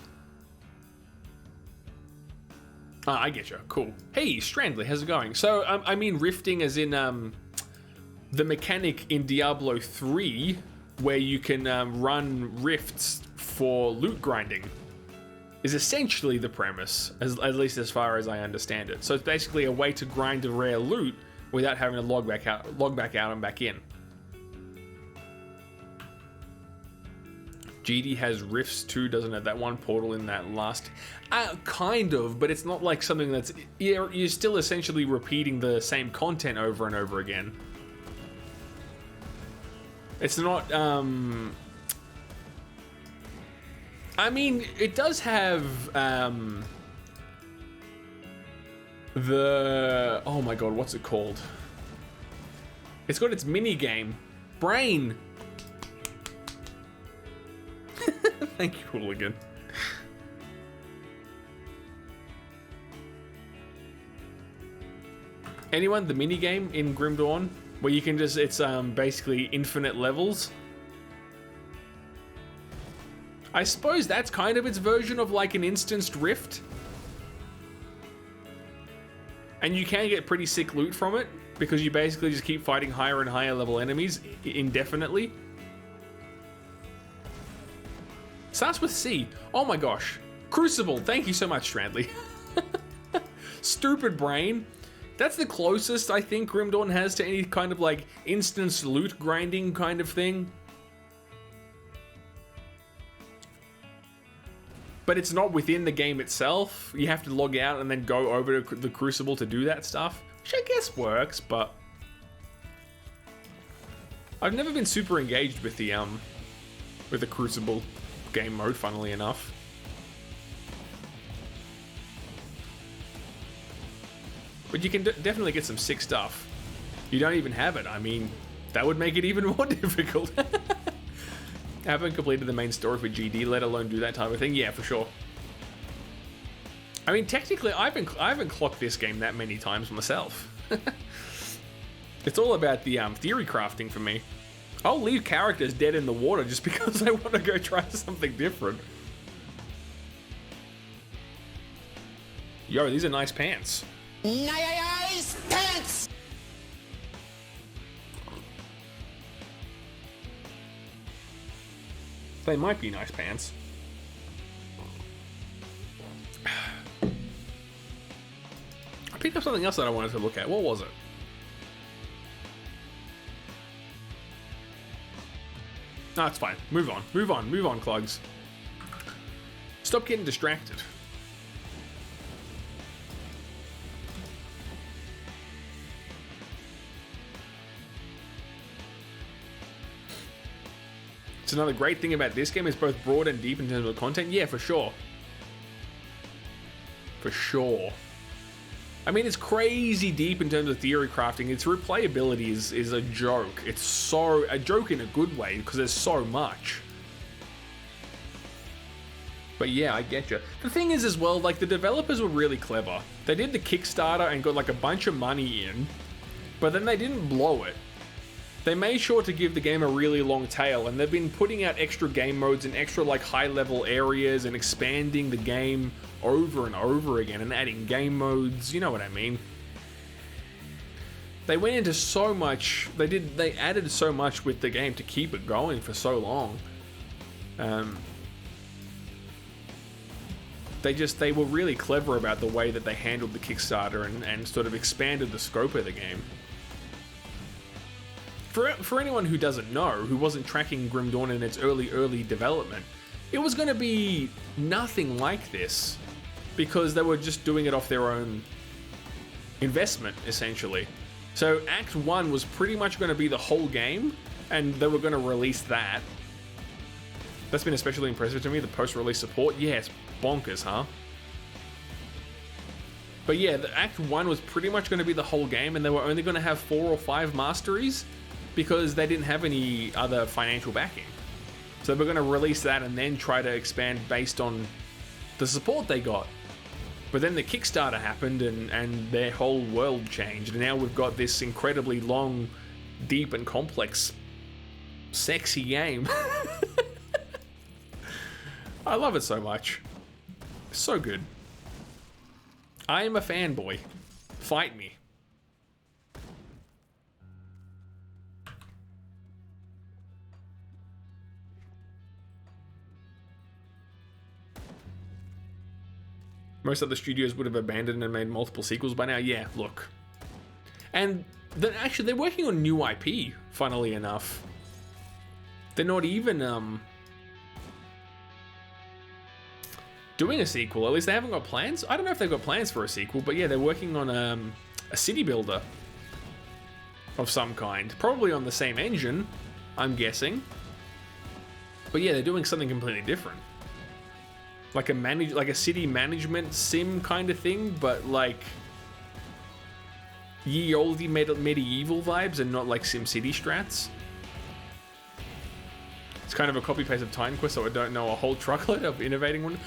A: Ah, I get you. Cool. Hey, Strandley, how's it going? So, I mean rifting as in the mechanic in Diablo 3 where you can run rifts for loot grinding is essentially the premise, at least as far as I understand it. So it's basically a way to grind a rare loot without having to log back out and back in. GD has rifts too, doesn't it? That one portal in that last... kind of, but it's not like something that's... You're still essentially repeating the same content over and over again. It's not... I mean, it does have... the... Oh my god, what's it called? It's got its mini game. Brain! Thank you, Hooligan. Anyone? The mini game in Grim Dawn? Where you can just, it's basically infinite levels. I suppose that's kind of its version of like an instanced rift. And you can get pretty sick loot from it, because you basically just keep fighting higher and higher level enemies indefinitely. Starts with C. Oh my gosh. Crucible. Thank you so much, Strandley. Stupid brain. That's the closest I think Grim Dawn has to any kind of like instance loot grinding kind of thing. But it's not within the game itself. You have to log out and then go over to the Crucible to do that stuff, which I guess works, but I've never been super engaged with the Crucible game mode, funnily enough. But you can definitely get some sick stuff. You don't even have it. I mean, that would make it even more difficult. I haven't completed the main story for GD, let alone do that type of thing. Yeah, for sure. I mean, technically, I haven't clocked this game that many times myself. It's all about the theory crafting for me. I'll leave characters dead in the water just because I want to go try something different. Yo, these are nice pants.
B: Nice pants!
A: They might be nice pants. I picked up something else that I wanted to look at. What was it? No, it's fine. Move on. Move on. Move on, Clugs. Stop getting distracted. It's another great thing about this game is both broad and deep in terms of content. Yeah, for sure. For sure. I mean, it's crazy deep in terms of theory crafting. Its replayability is a joke. It's so... a joke in a good way, because there's so much. But yeah, I get you. The thing is as well, like, the developers were really clever. They did the Kickstarter and got, like, a bunch of money in, but then they didn't blow it. They made sure to give the game a really long tail, and they've been putting out extra game modes and extra, like, high-level areas and expanding the game over and over again and adding game modes, you know what I mean. They went into so much, they added so much with the game to keep it going for so long. They were really clever about the way that they handled the Kickstarter and sort of expanded the scope of the game. For anyone who doesn't know, who wasn't tracking Grim Dawn in its early development, it was going to be nothing like this, because they were just doing it off their own investment, essentially. So Act 1 was pretty much going to be the whole game, and they were going to release that. That's been especially impressive to me, the post-release support. Yeah, it's bonkers, huh? But yeah, the Act 1 was pretty much going to be the whole game, and they were only going to have 4 or 5 masteries, because they didn't have any other financial backing. So they were going to release that and then try to expand based on the support they got. But then the Kickstarter happened and their whole world changed. And now we've got this incredibly long, deep and complex, sexy game. I love it so much. So good. I am a fanboy. Fight me. Most other studios would have abandoned and made multiple sequels by now. Yeah, look. And actually, they're working on new IP, funnily enough. They're not even doing a sequel. At least they haven't got plans. I don't know if they've got plans for a sequel, but yeah, they're working on a city builder of some kind. Probably on the same engine, I'm guessing. But yeah, they're doing something completely different. Like a city management sim kind of thing, but like ye olde medieval vibes and not like SimCity strats. It's kind of a copy paste of Titan Quest, so I don't know a whole truckload of innovating one.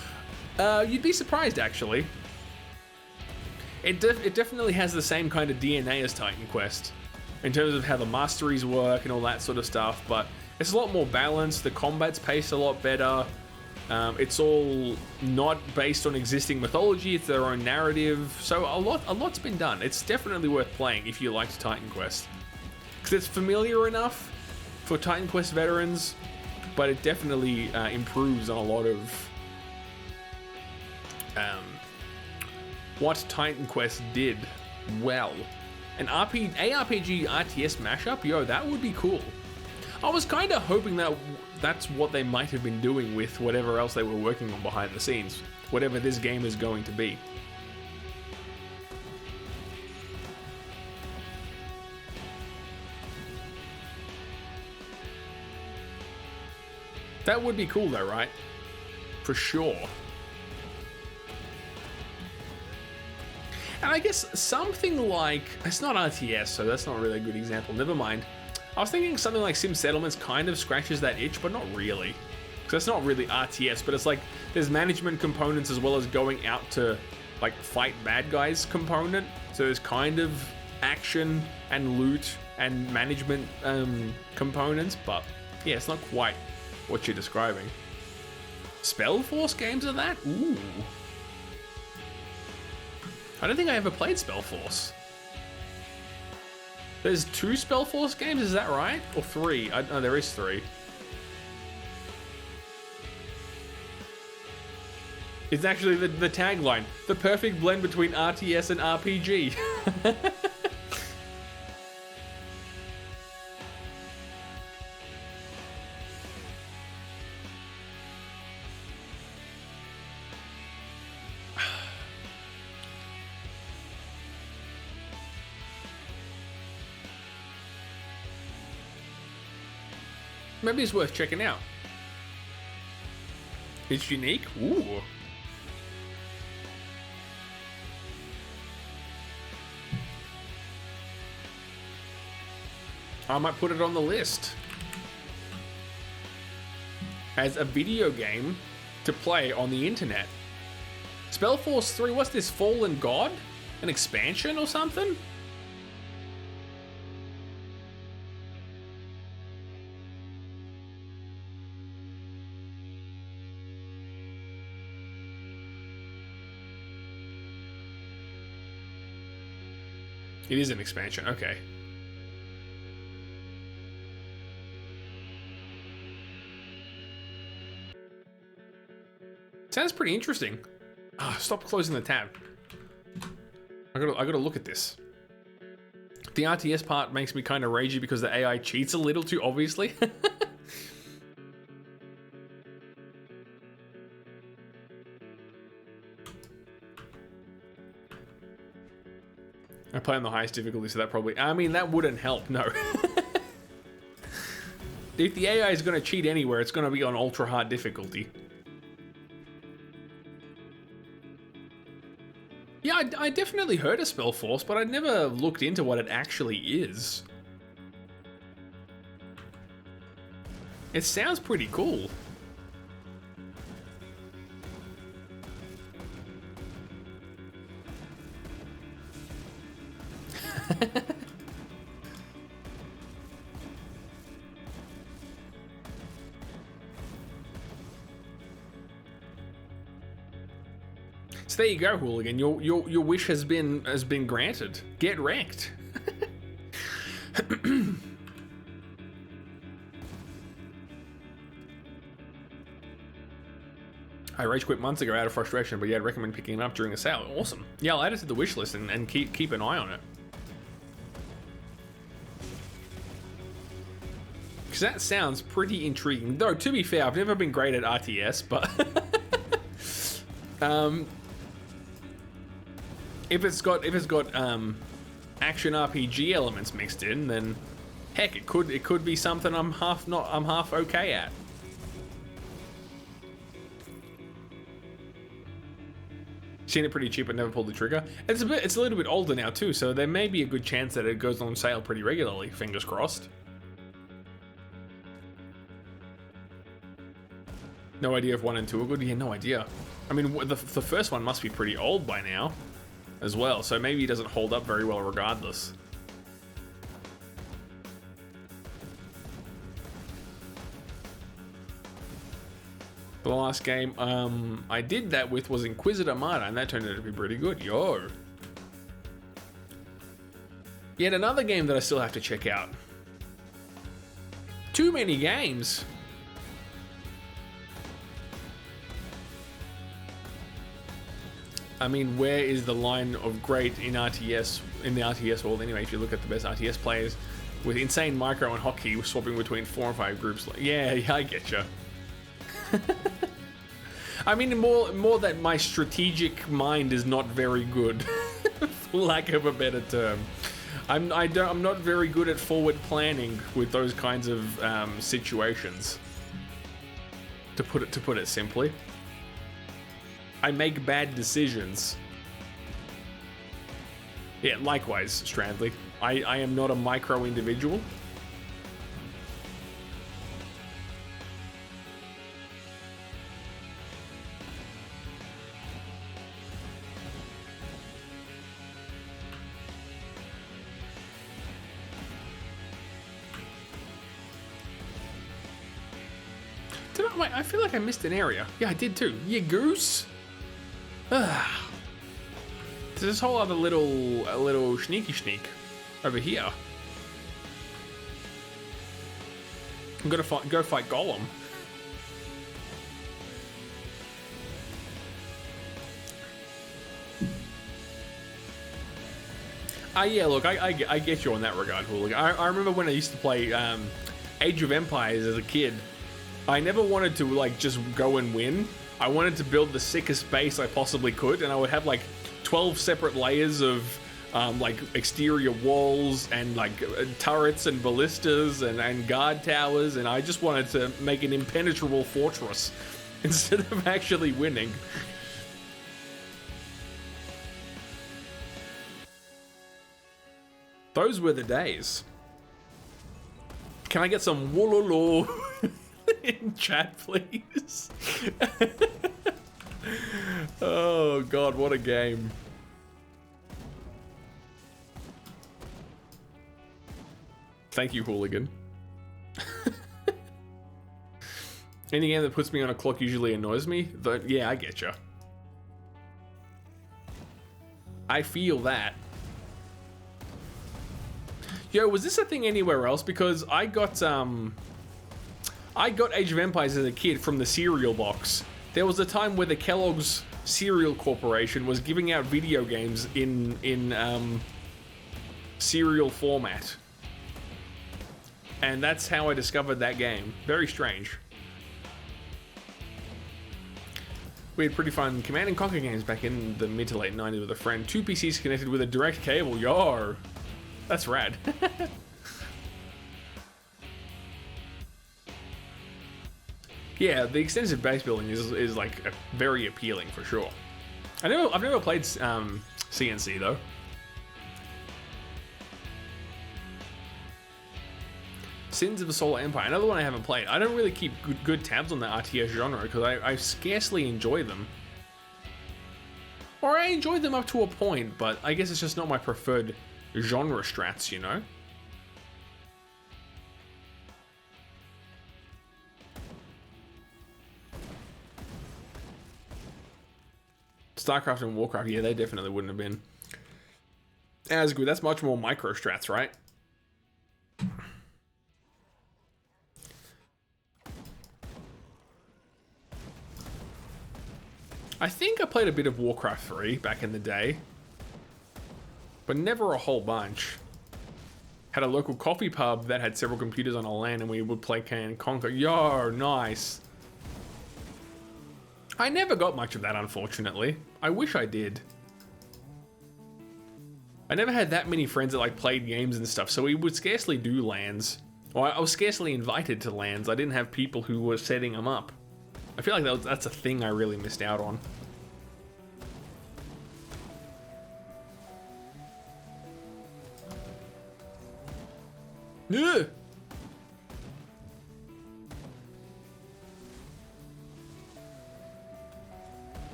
A: You'd be surprised actually. It definitely has the same kind of DNA as Titan Quest in terms of how the masteries work and all that sort of stuff, but it's a lot more balanced. The combat's paced a lot better. It's all not based on existing mythology, it's their own narrative, so a lot's been done. It's definitely worth playing if you liked Titan Quest. Because it's familiar enough for Titan Quest veterans, but it definitely improves on a lot of what Titan Quest did well. An ARPG RTS mashup? Yo, that would be cool. I was kind of hoping that that's what they might have been doing with whatever else they were working on behind the scenes. Whatever this game is going to be. That would be cool though, right? For sure. And I guess something like... It's not RTS, so that's not really a good example. Never mind. I was thinking something like Sim Settlements kind of scratches that itch, but not really. Because that's not really RTS, but it's like there's management components as well as going out to like fight bad guys component. So there's kind of action and loot and management components, but yeah, it's not quite what you're describing. Spellforce games are that? Ooh. I don't think I ever played Spellforce. There's 2 Spellforce games, is that right? Or 3? No, there is 3. It's actually the tagline. The perfect blend between RTS and RPG. Maybe it's worth checking out. It's unique? Ooh. I might put it on the list. As a video game to play on the internet. Spellforce 3, what's this? Fallen God? An expansion or something? It is an expansion, okay. Sounds pretty interesting. Ah, stop closing the tab. I gotta look at this. The RTS part makes me kind of ragey because the AI cheats a little too obviously. I play on the highest difficulty, so that probably... I mean, that wouldn't help, no. If the AI is going to cheat anywhere, it's going to be on ultra hard difficulty. Yeah, I definitely heard of Spellforce, but I'd never looked into what it actually is. It sounds pretty cool. So there you go, Hooligan. Your wish has been granted. Get wrecked. I rage quit months ago out of frustration, but yeah, I'd recommend picking it up during a sale. Awesome. Yeah, I'll add it to the wish list and keep an eye on it. Because that sounds pretty intriguing. Though, to be fair, I've never been great at RTS, but... if it's got action RPG elements mixed in, then heck, it could be something I'm half okay at. Seen it pretty cheap but never pulled the trigger. It's a little bit older now too, so there may be a good chance that it goes on sale pretty regularly. Fingers crossed. No idea if 1 and 2 are good. Yeah, no idea. I mean, the first one must be pretty old by now, as well. So maybe it doesn't hold up very well, regardless. The last game I did that with was Inquisitor Martyr, and that turned out to be pretty good. Yo. Yet another game that I still have to check out. Too many games. I mean, where is the line of great in RTS, in the RTS world anyway? If you look at the best RTS players with insane micro and hotkey swapping between 4 and 5 groups. Yeah, I get you. I mean, more that my strategic mind is not very good, for lack of a better term. I'm not very good at forward planning with those kinds of situations. To put it simply. I make bad decisions. Yeah, likewise, Strandley. I am not a micro individual. I feel like I missed an area. Yeah, I did too. Yeah, goose. There's this whole other little sneaky sneak over here. I'm gonna go fight Golem. Yeah, look, I get you on that regard, Hooligan. I remember when I used to play Age of Empires as a kid. I never wanted to like just go and win. I wanted to build the sickest base I possibly could, and I would have like 12 separate layers of like exterior walls and like turrets and ballistas and guard towers, and I just wanted to make an impenetrable fortress instead of actually winning. Those were the days. Can I get some wololo in chat, please? Oh god, what a game. Thank you, Hooligan. Any game that puts me on a clock usually annoys me. Yeah, I get ya. I feel that. Yo, was this a thing anywhere else? Because I got Age of Empires as a kid from the cereal box. There was a time where the Kellogg's Cereal Corporation was giving out video games in cereal format. And that's how I discovered that game. Very strange. We had pretty fun Command & Conquer games back in the mid to late 90s with a friend. 2 PCs connected with a direct cable. Yar! That's rad. Yeah, the extensive base building is like very appealing for sure. I've never played CNC though. Sins of the Solar Empire, another one I haven't played. I don't really keep good tabs on the RTS genre because I scarcely enjoy them. Or I enjoy them up to a point, but I guess it's just not my preferred genre strats, you know? StarCraft and Warcraft, yeah, they definitely wouldn't have been as good. That's much more micro strats, right? I think I played a bit of Warcraft 3 back in the day, but never a whole bunch. Had a local coffee pub that had several computers on a LAN, and we would play Command and Conquer. Yo, nice. I never got much of that, unfortunately. I wish I did. I never had that many friends that like played games and stuff, so we would scarcely do LANs. Or I was scarcely invited to LANs. I didn't have people who were setting them up. I feel like that's a thing I really missed out on. Yeah.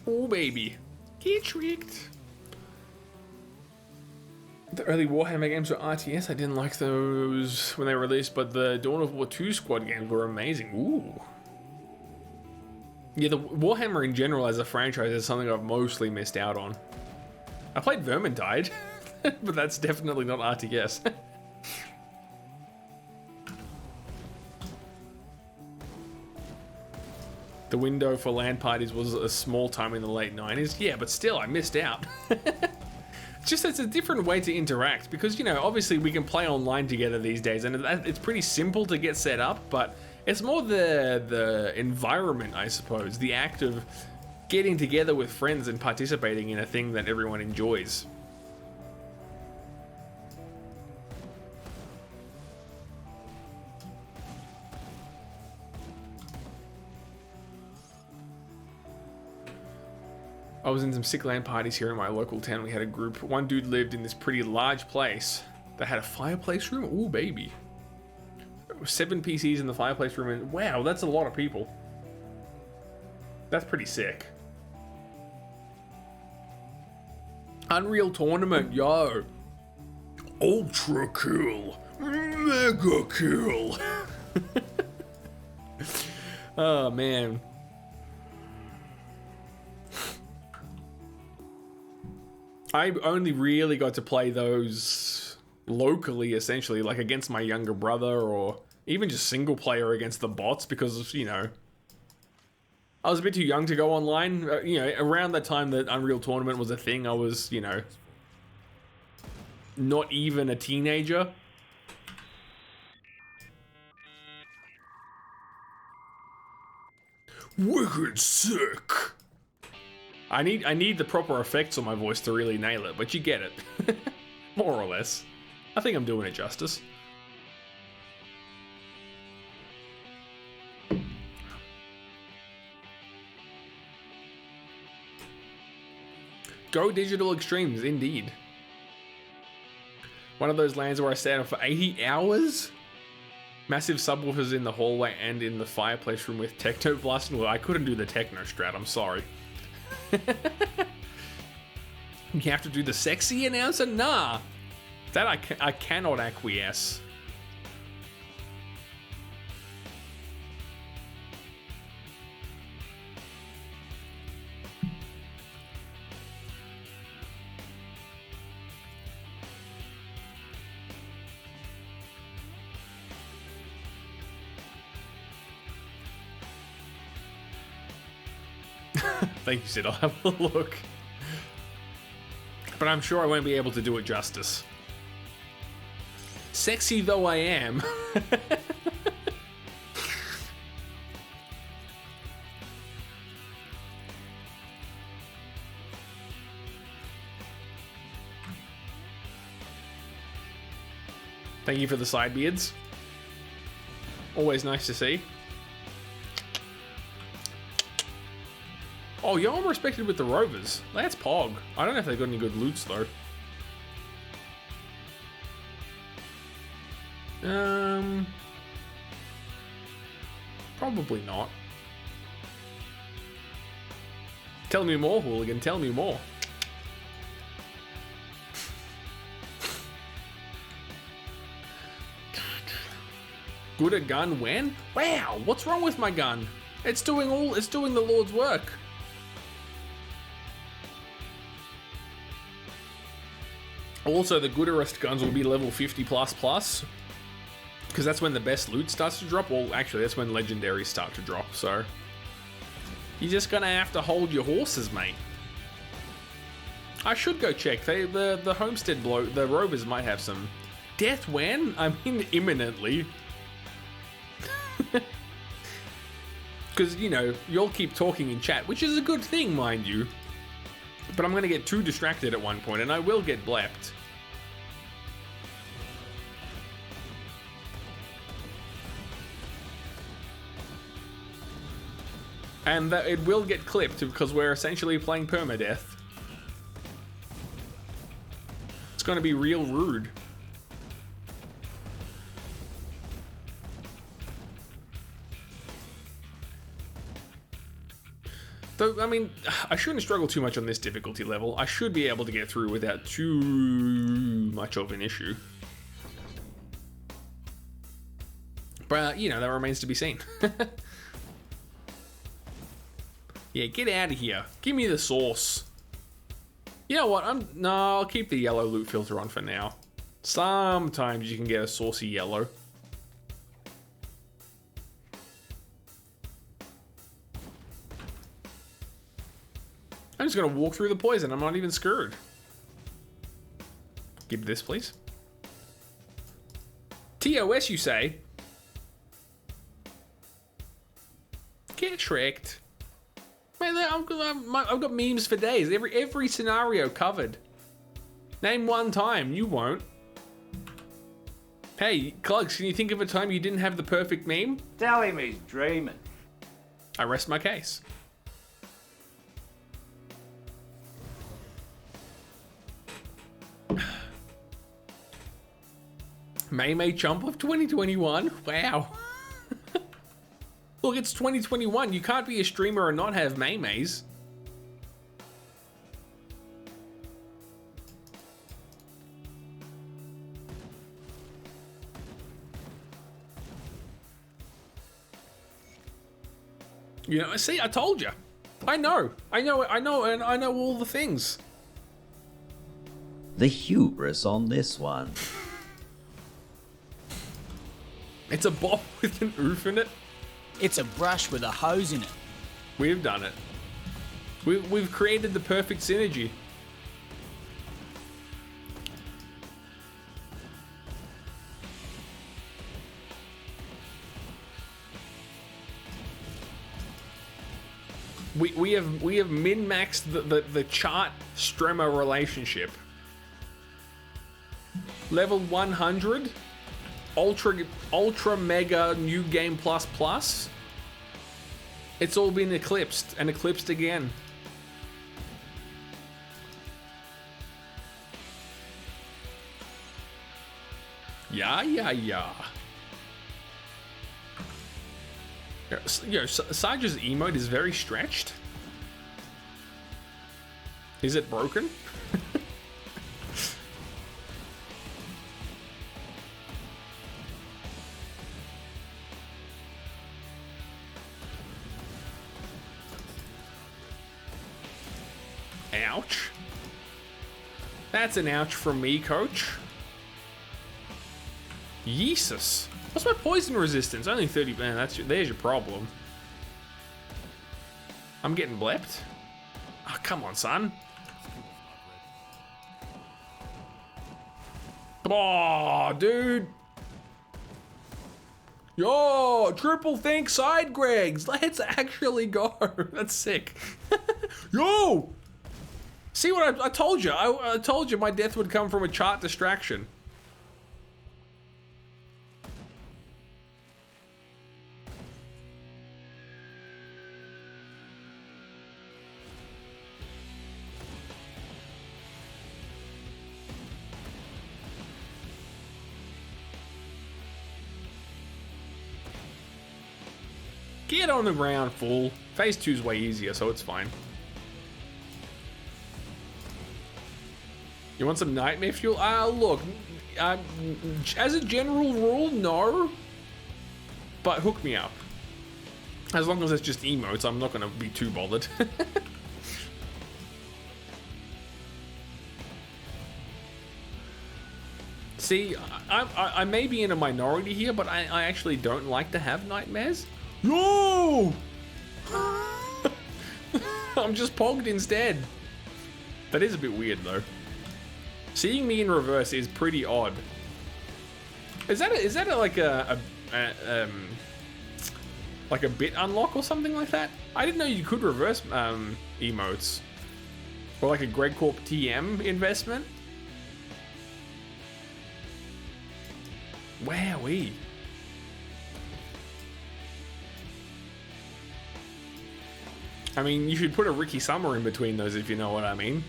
A: Oh baby, get tricked. The early Warhammer games were RTS. I didn't like those when they were released, but the Dawn of War 2 squad games were amazing. Ooh. Yeah, the Warhammer in general as a franchise is something I've mostly missed out on. I played Vermintide, but that's definitely not RTS. The window for LAN parties was a small time in the late 90s. Yeah, but still, I missed out. Just it's a different way to interact because, you know, obviously we can play online together these days and it's pretty simple to get set up, but it's more the environment, I suppose, the act of getting together with friends and participating in a thing that everyone enjoys. I was in some sick LAN parties here in my local town. We had a group. One dude lived in this pretty large place that had a fireplace room. Ooh, baby. 7 PCs in the fireplace room. And wow, that's a lot of people. That's pretty sick. Unreal Tournament, yo. Ultra cool. Mega cool. Oh, man. I only really got to play those locally, essentially, like against my younger brother or even just single player against the bots because, you know, I was a bit too young to go online. You know, around that time that Unreal Tournament was a thing, I was, you know, not even a teenager. Wicked sick. I need the proper effects on my voice to really nail it, but you get it. More or less. I think I'm doing it justice. Go digital extremes, indeed. One of those lands where I stayed up for 80 hours? Massive subwoofers in the hallway and in the fireplace room with techno blasting. Well, I couldn't do the techno strat, I'm sorry. You have to do the sexy announcer? Nah. That I cannot acquiesce. Thank you, Sid. I'll have a look. But I'm sure I won't be able to do it justice. Sexy though I am. Thank you for the side beards. Always nice to see. Oh, yo, I'm respected with the Rovers. That's Pog. I don't know if they've got any good loots, though. Probably not. Tell me more, Hooligan. Tell me more. good a gun when? Wow, what's wrong with my gun? It's doing the Lord's work. Also, the gooderest guns will be level 50 plus, because that's when the best loot starts to drop. Well, actually, that's when legendaries start to drop, so you're just gonna have to hold your horses, mate. I should go check. The Homestead the Rovers might have some. Death when? I mean, imminently. Because, you know, you'll keep talking in chat, which is a good thing, mind you. But I'm going to get too distracted at one point, and I will get blepped. And that it will get clipped, because we're essentially playing Permadeath. It's going to be real rude. Though, I mean, I shouldn't struggle too much on this difficulty level. I should be able to get through without too much of an issue. But, you know, that remains to be seen. Yeah, get out of here. Give me the sauce. You know what? No, I'll keep the yellow loot filter on for now. Sometimes you can get a saucy yellow. I'm just gonna walk through the poison. I'm not even scared. Give this, please. TOS, you say? Get tricked. Man, I've got memes for days. Every scenario covered. Name one time. You won't. Hey, Clugs, can you think of a time you didn't have the perfect meme?
D: Tell him he's dreaming.
A: I rest my case. May Chump of 2021? Wow. Look, it's 2021. You can't be a streamer and not have Maymays. You know, see, I told you. I know, and I know all the things.
E: The hubris on this one.
A: It's a bomb with an oof in it.
C: It's a brush with a hose in it.
A: We've done it. We've created the perfect synergy. We have min-maxed the chart Strema relationship. Level 100, ultra mega new game plus. It's all been eclipsed and eclipsed again. Yeah. Saja's emote is very stretched. Is it broken? Ouch. That's an ouch from me, coach. Jesus. What's my poison resistance? Only 30. Man, there's your problem. I'm getting blepped. Oh, come on, son. Oh, dude. Yo, triple think side Gregs. Let's actually go. That's sick. Yo. See what I told you? I told you my death would come from a chart distraction. Get on the ground, fool. Phase 2's way easier, so it's fine. You want some nightmare fuel? Look, as a general rule, no. But hook me up. As long as it's just emotes, I'm not going to be too bothered. See, I may be in a minority here, but I actually don't like to have nightmares. No! I'm just pogged instead. That is a bit weird, though. Seeing me in reverse is pretty odd. Is that like a bit unlock or something like that? I didn't know you could reverse emotes. Or like a Greg Corp TM investment. Wowee. I mean, you should put a Ricky Summer in between those if you know what I mean.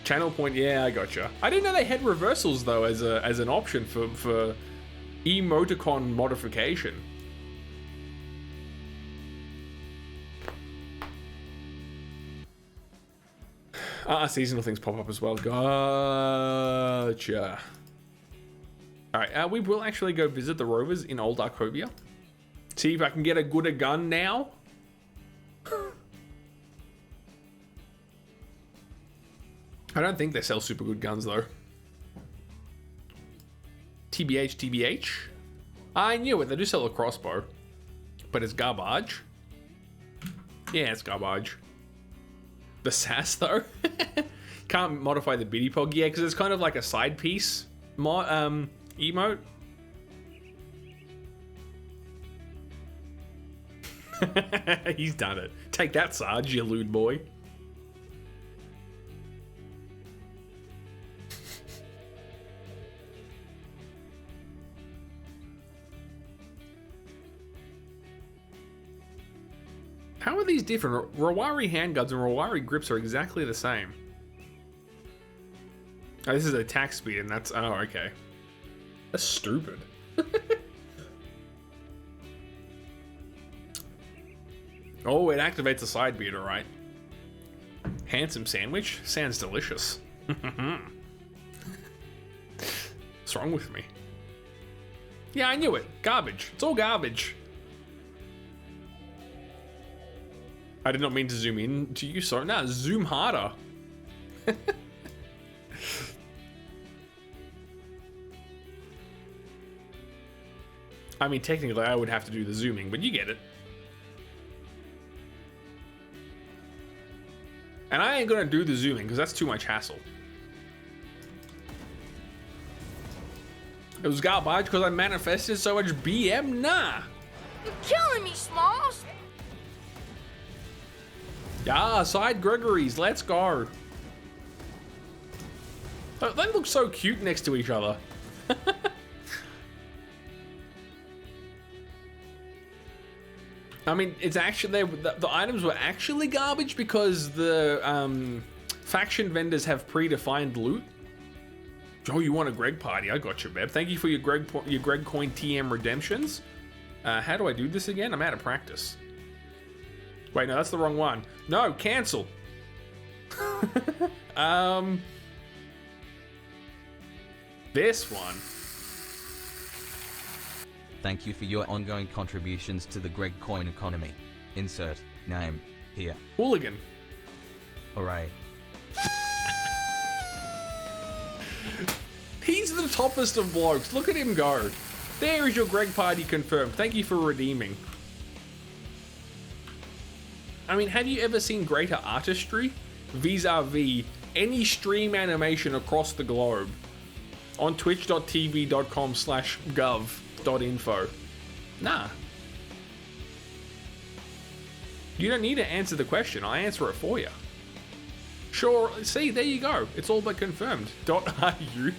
A: Channel point, yeah, I gotcha. I didn't know they had reversals though as an option for emoticon modification. Seasonal things pop up as well. Gotcha. Alright, we will actually go visit the rovers in Old Arcovia. See if I can get a gooder gun now. I don't think they sell super good guns though. TBH, TBH. I knew it, they do sell a crossbow. But it's garbage. Yeah, it's garbage. The sass though. Can't modify the biddy pog, yeah, because it's kind of like a side piece emote. He's done it. Take that, Sarge, you lewd boy. How are these different? Rawari handguns and Rawari grips are exactly the same. Oh, this is attack speed, and that's... Oh, okay. That's stupid. Oh, it activates a side beater, right? Handsome sandwich? Sounds delicious. What's wrong with me? Yeah, I knew it. Garbage. It's all garbage. I did not mean to zoom in to you, sorry. Nah, zoom harder. I mean, technically, I would have to do the zooming, but you get it. And I ain't gonna do the zooming, because that's too much hassle. It was garbage because I manifested so much BM? Nah.
F: You're killing me, Smalls.
A: Yeah, side Gregory's, let's go. Oh, they look so cute next to each other. I mean, it's actually, the items were actually garbage because the faction vendors have predefined loot. Oh, you want a Greg party? I got you, Beb. Thank you for your Greg coin TM redemptions. How do I do this again? I'm out of practice. Wait, no, that's the wrong one. No, cancel. This one.
G: Thank you for your ongoing contributions to the Greg coin economy. Insert name here.
A: Hooligan.
G: Hooray.
A: He's the toppest of blokes. Look at him go. There is your Greg party confirmed. Thank you for redeeming. I mean, have you ever seen greater artistry vis-a-vis any stream animation across the globe on twitch.tv.com/gov.info? Nah. You don't need to answer the question. I answer it for you. Sure, see, there you go. It's all but confirmed. .ru.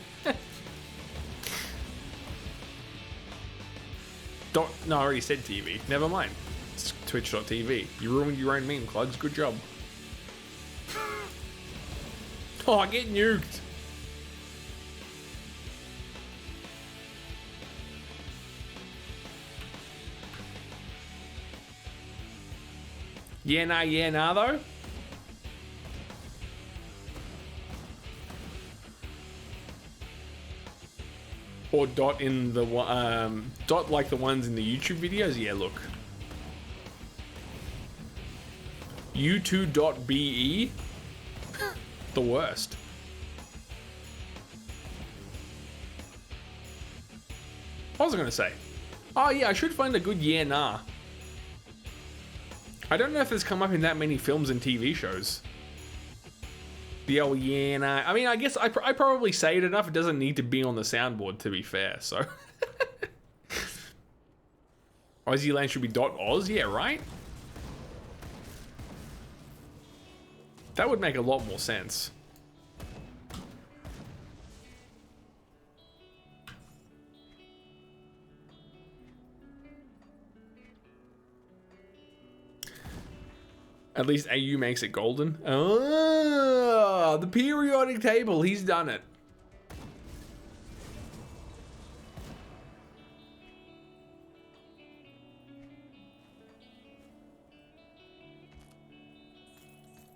A: No, I already said TV. Never mind. It's twitch.tv. You ruined your own meme, Clugs. Good job. Oh, get nuked. Yeah, nah, though. Or dot in the dot like the ones in the YouTube videos. Yeah, look. U2.be. The worst. What was I gonna say? Oh yeah, I should find a good yeah nah. I don't know if it's come up in that many films and TV shows. The old yeah nah. I mean, I guess I probably say it enough. It doesn't need to be on the soundboard, to be fair. So Aussie Land should be .oz. Yeah, right. That would make a lot more sense. At least AU makes it golden. Oh, the periodic table. He's done it.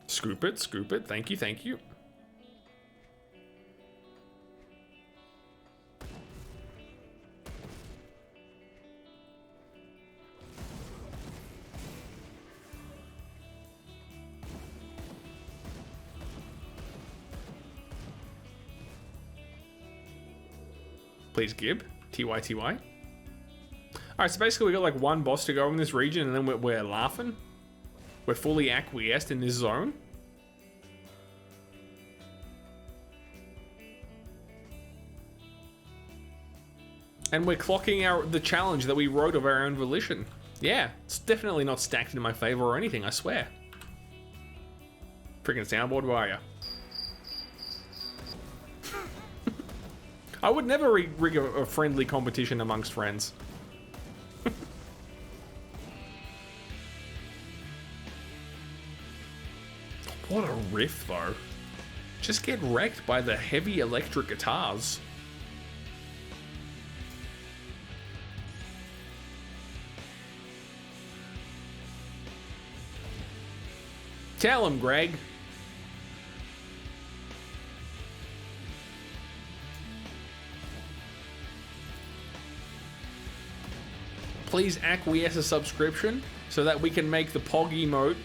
A: Scoop it, scoop it. Thank you, thank you. Please, Gib. TYTY. Alright, so basically we got like one boss to go in this region and then we're laughing. We're fully acquiesced in this zone. And we're clocking the challenge that we wrote of our own volition. Yeah, it's definitely not stacked in my favor or anything, I swear. Freaking soundboard, where are ya? I would never rig a friendly competition amongst friends. What a riff, though. Just get wrecked by the heavy electric guitars. Tell him, Greg. Please acquiesce a subscription so that we can make the Pog emote,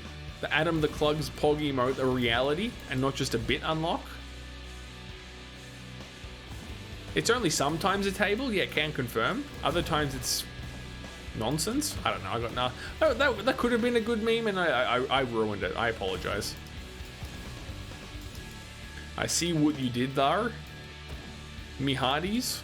A: the Adam the Clug's Pog emote, a reality and not just a bit unlock. It's only sometimes a table, yeah, can confirm. Other times it's nonsense. I don't know. I got no. That could have been a good meme, and I ruined it. I apologize. I see what you did there, me hearties.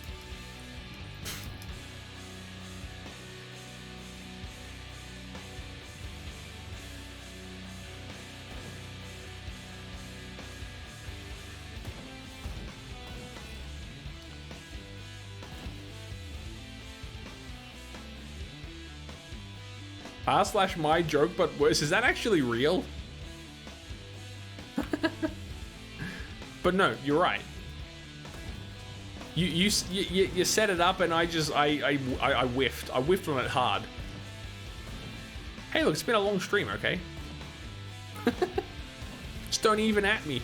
A: /my joke, but worse. Is that actually real? But no, you're right. You set it up, and I whiffed. I whiffed on it hard. Hey, look, it's been a long stream. Okay. Just don't even at me.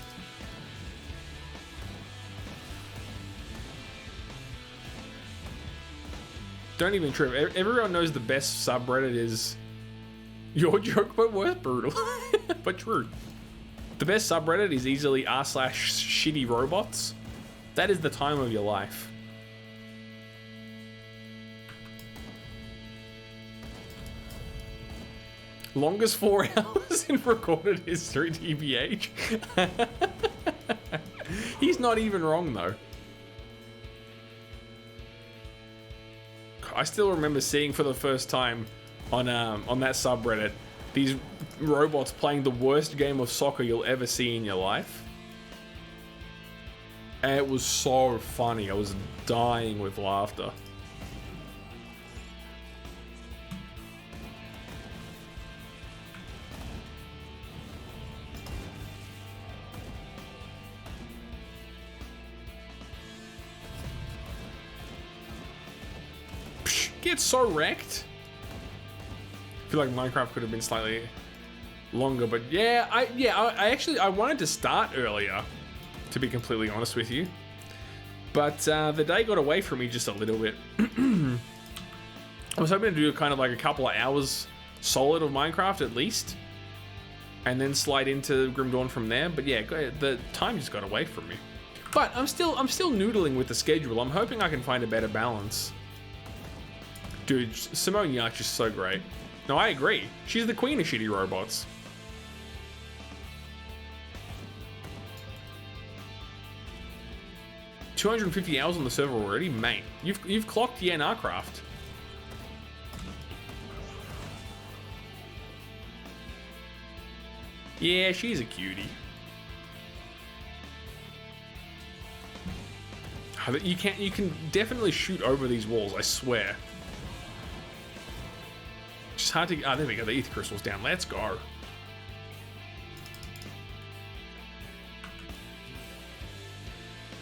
A: Don't even trip. Everyone knows the best subreddit is your joke, but worse, brutal. But true. The best subreddit is easily r/shitty robots. That is the time of your life. Longest 4 hours in recorded history, TBH. He's not even wrong, though. I still remember seeing for the first time on that subreddit these robots playing the worst game of soccer you'll ever see in your life. And it was so funny. I was dying with laughter. Get so wrecked. I feel like Minecraft could have been slightly longer, but yeah, I actually wanted to start earlier, to be completely honest with you. But the day got away from me just a little bit. I was hoping to do kind of like a couple of hours solid of Minecraft at least, and then slide into Grim Dawn from there. But yeah, the time just got away from me. But I'm still noodling with the schedule. I'm hoping I can find a better balance. Dude, Simone Yacht is so great. No, I agree. She's the queen of shitty robots. $250 hours on the server already, mate. You've clocked Yen Aircraft. Yeah, she's a cutie. You can definitely shoot over these walls, I swear. Just hard to. Oh, there we go. The ether crystal's down. Let's go.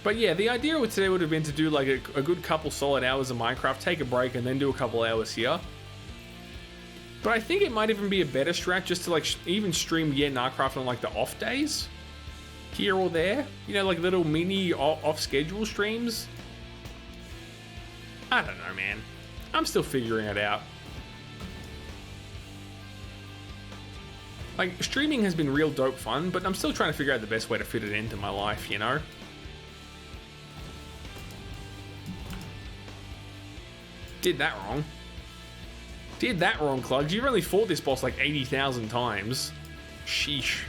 A: But yeah, the idea of today would have been to do like a good couple solid hours of Minecraft, take a break, and then do a couple hours here. But I think it might even be a better strat just to like even stream Minecraft on like the off days, here or there. You know, like little mini off-schedule streams. I don't know, man. I'm still figuring it out. Like, streaming has been real dope fun, but I'm still trying to figure out the best way to fit it into my life, you know? Did that wrong. Did that wrong, Clugs. You've only fought this boss like 80,000 times. Sheesh.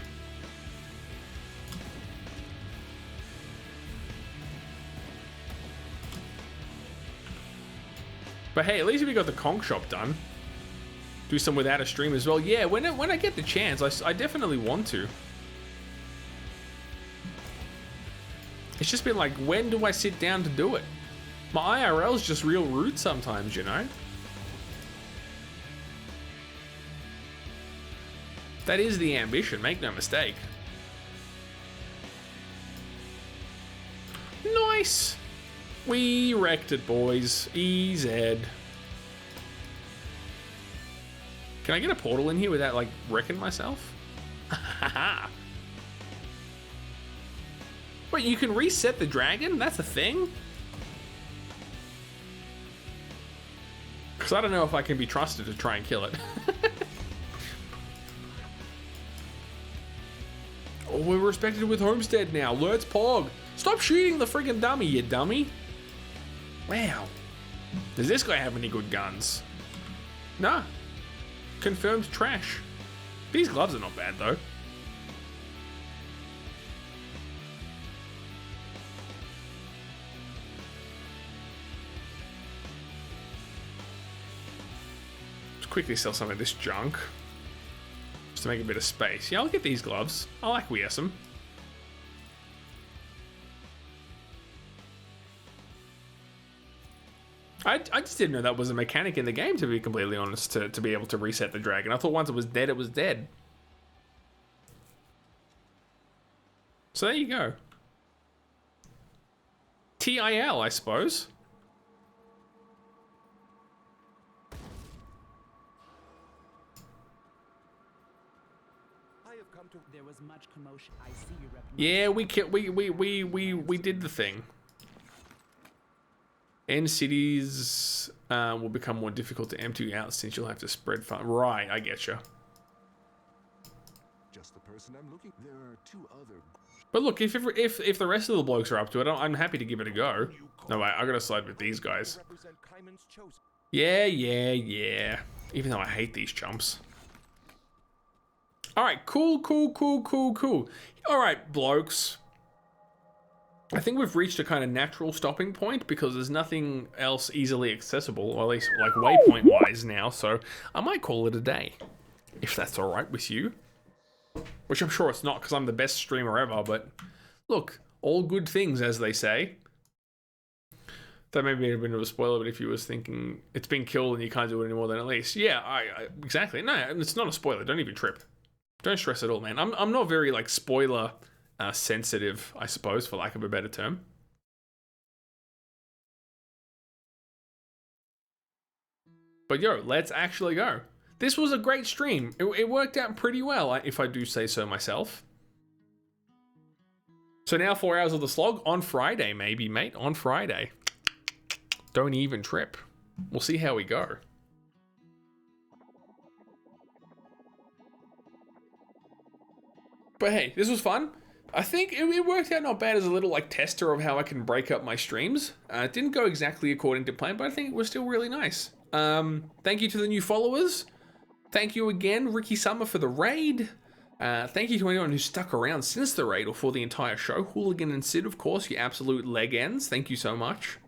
A: But hey, at least we got the conch shop done. Do some without a stream as well. Yeah, when I get the chance, I definitely want to. It's just been like, when do I sit down to do it? My IRL's just real rude sometimes, you know? That is the ambition, make no mistake. Nice! We wrecked it, boys. EZ. Can I get a portal in here without, like, wrecking myself? Haha. Wait, you can reset the dragon? That's a thing? Because I don't know if I can be trusted to try and kill it. Oh, we're respected with Homestead now. Let's pog. Stop shooting the friggin' dummy, you dummy. Wow. Does this guy have any good guns? Nah. Confirmed trash. These gloves are not bad though. Let's quickly sell some of this junk. Just to make a bit of space. Yeah, I'll get these gloves. I'll acquiesce them. I just didn't know that was a mechanic in the game, to be completely honest, to be able to reset the dragon. I thought once it was dead, it was dead. So there you go. TIL, I suppose.
C: There was much commotion. I see you repping.
A: Yeah, we did the thing. End cities will become more difficult to empty out since you'll have to spread fun. Right, I getcha.
H: Just the person I'm looking. There are two other.
A: But look, if the rest of the blokes are up to it, I'm happy to give it a go. No wait, I gotta side with these guys. Yeah. Even though I hate these chumps. All right, cool. All right, blokes. I think we've reached a kind of natural stopping point because there's nothing else easily accessible, or at least like waypoint-wise now, so I might call it a day, if that's all right with you. Which I'm sure it's not, because I'm the best streamer ever, but look, all good things, as they say. That may be a bit of a spoiler, but if you was thinking it's been killed and you can't do it anymore, then at least, yeah, exactly. No, it's not a spoiler. Don't even trip. Don't stress at all, man. I'm not very like spoiler sensitive, I suppose, for lack of a better term. But yo, let's actually go. This was a great stream. It worked out pretty well, if I do say so myself. So now 4 hours of the slog on Friday, maybe, mate. On Friday. Don't even trip. We'll see how we go. But hey, this was fun. I think it worked out not bad as a little like tester of how I can break up my streams. It didn't go exactly according to plan, but I think it was still really nice. Thank you to the new followers. Thank you again, Ricky Summer, for the raid. Thank you to anyone who stuck around since the raid or for the entire show. Hooligan and Sid, of course, you absolute leg ends. Thank you so much.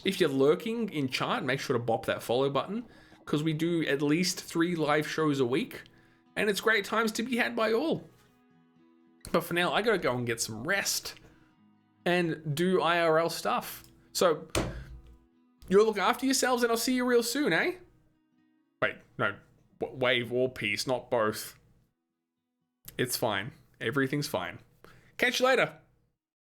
A: If you're lurking in chat, make sure to bop that follow button, because we do at least 3 live shows a week, and it's great times to be had by all. But for now, I gotta go and get some rest and do IRL stuff. So, you'll look after yourselves, and I'll see you real soon, eh? Wait, no. Wave or peace, not both. It's fine. Everything's fine. Catch you later.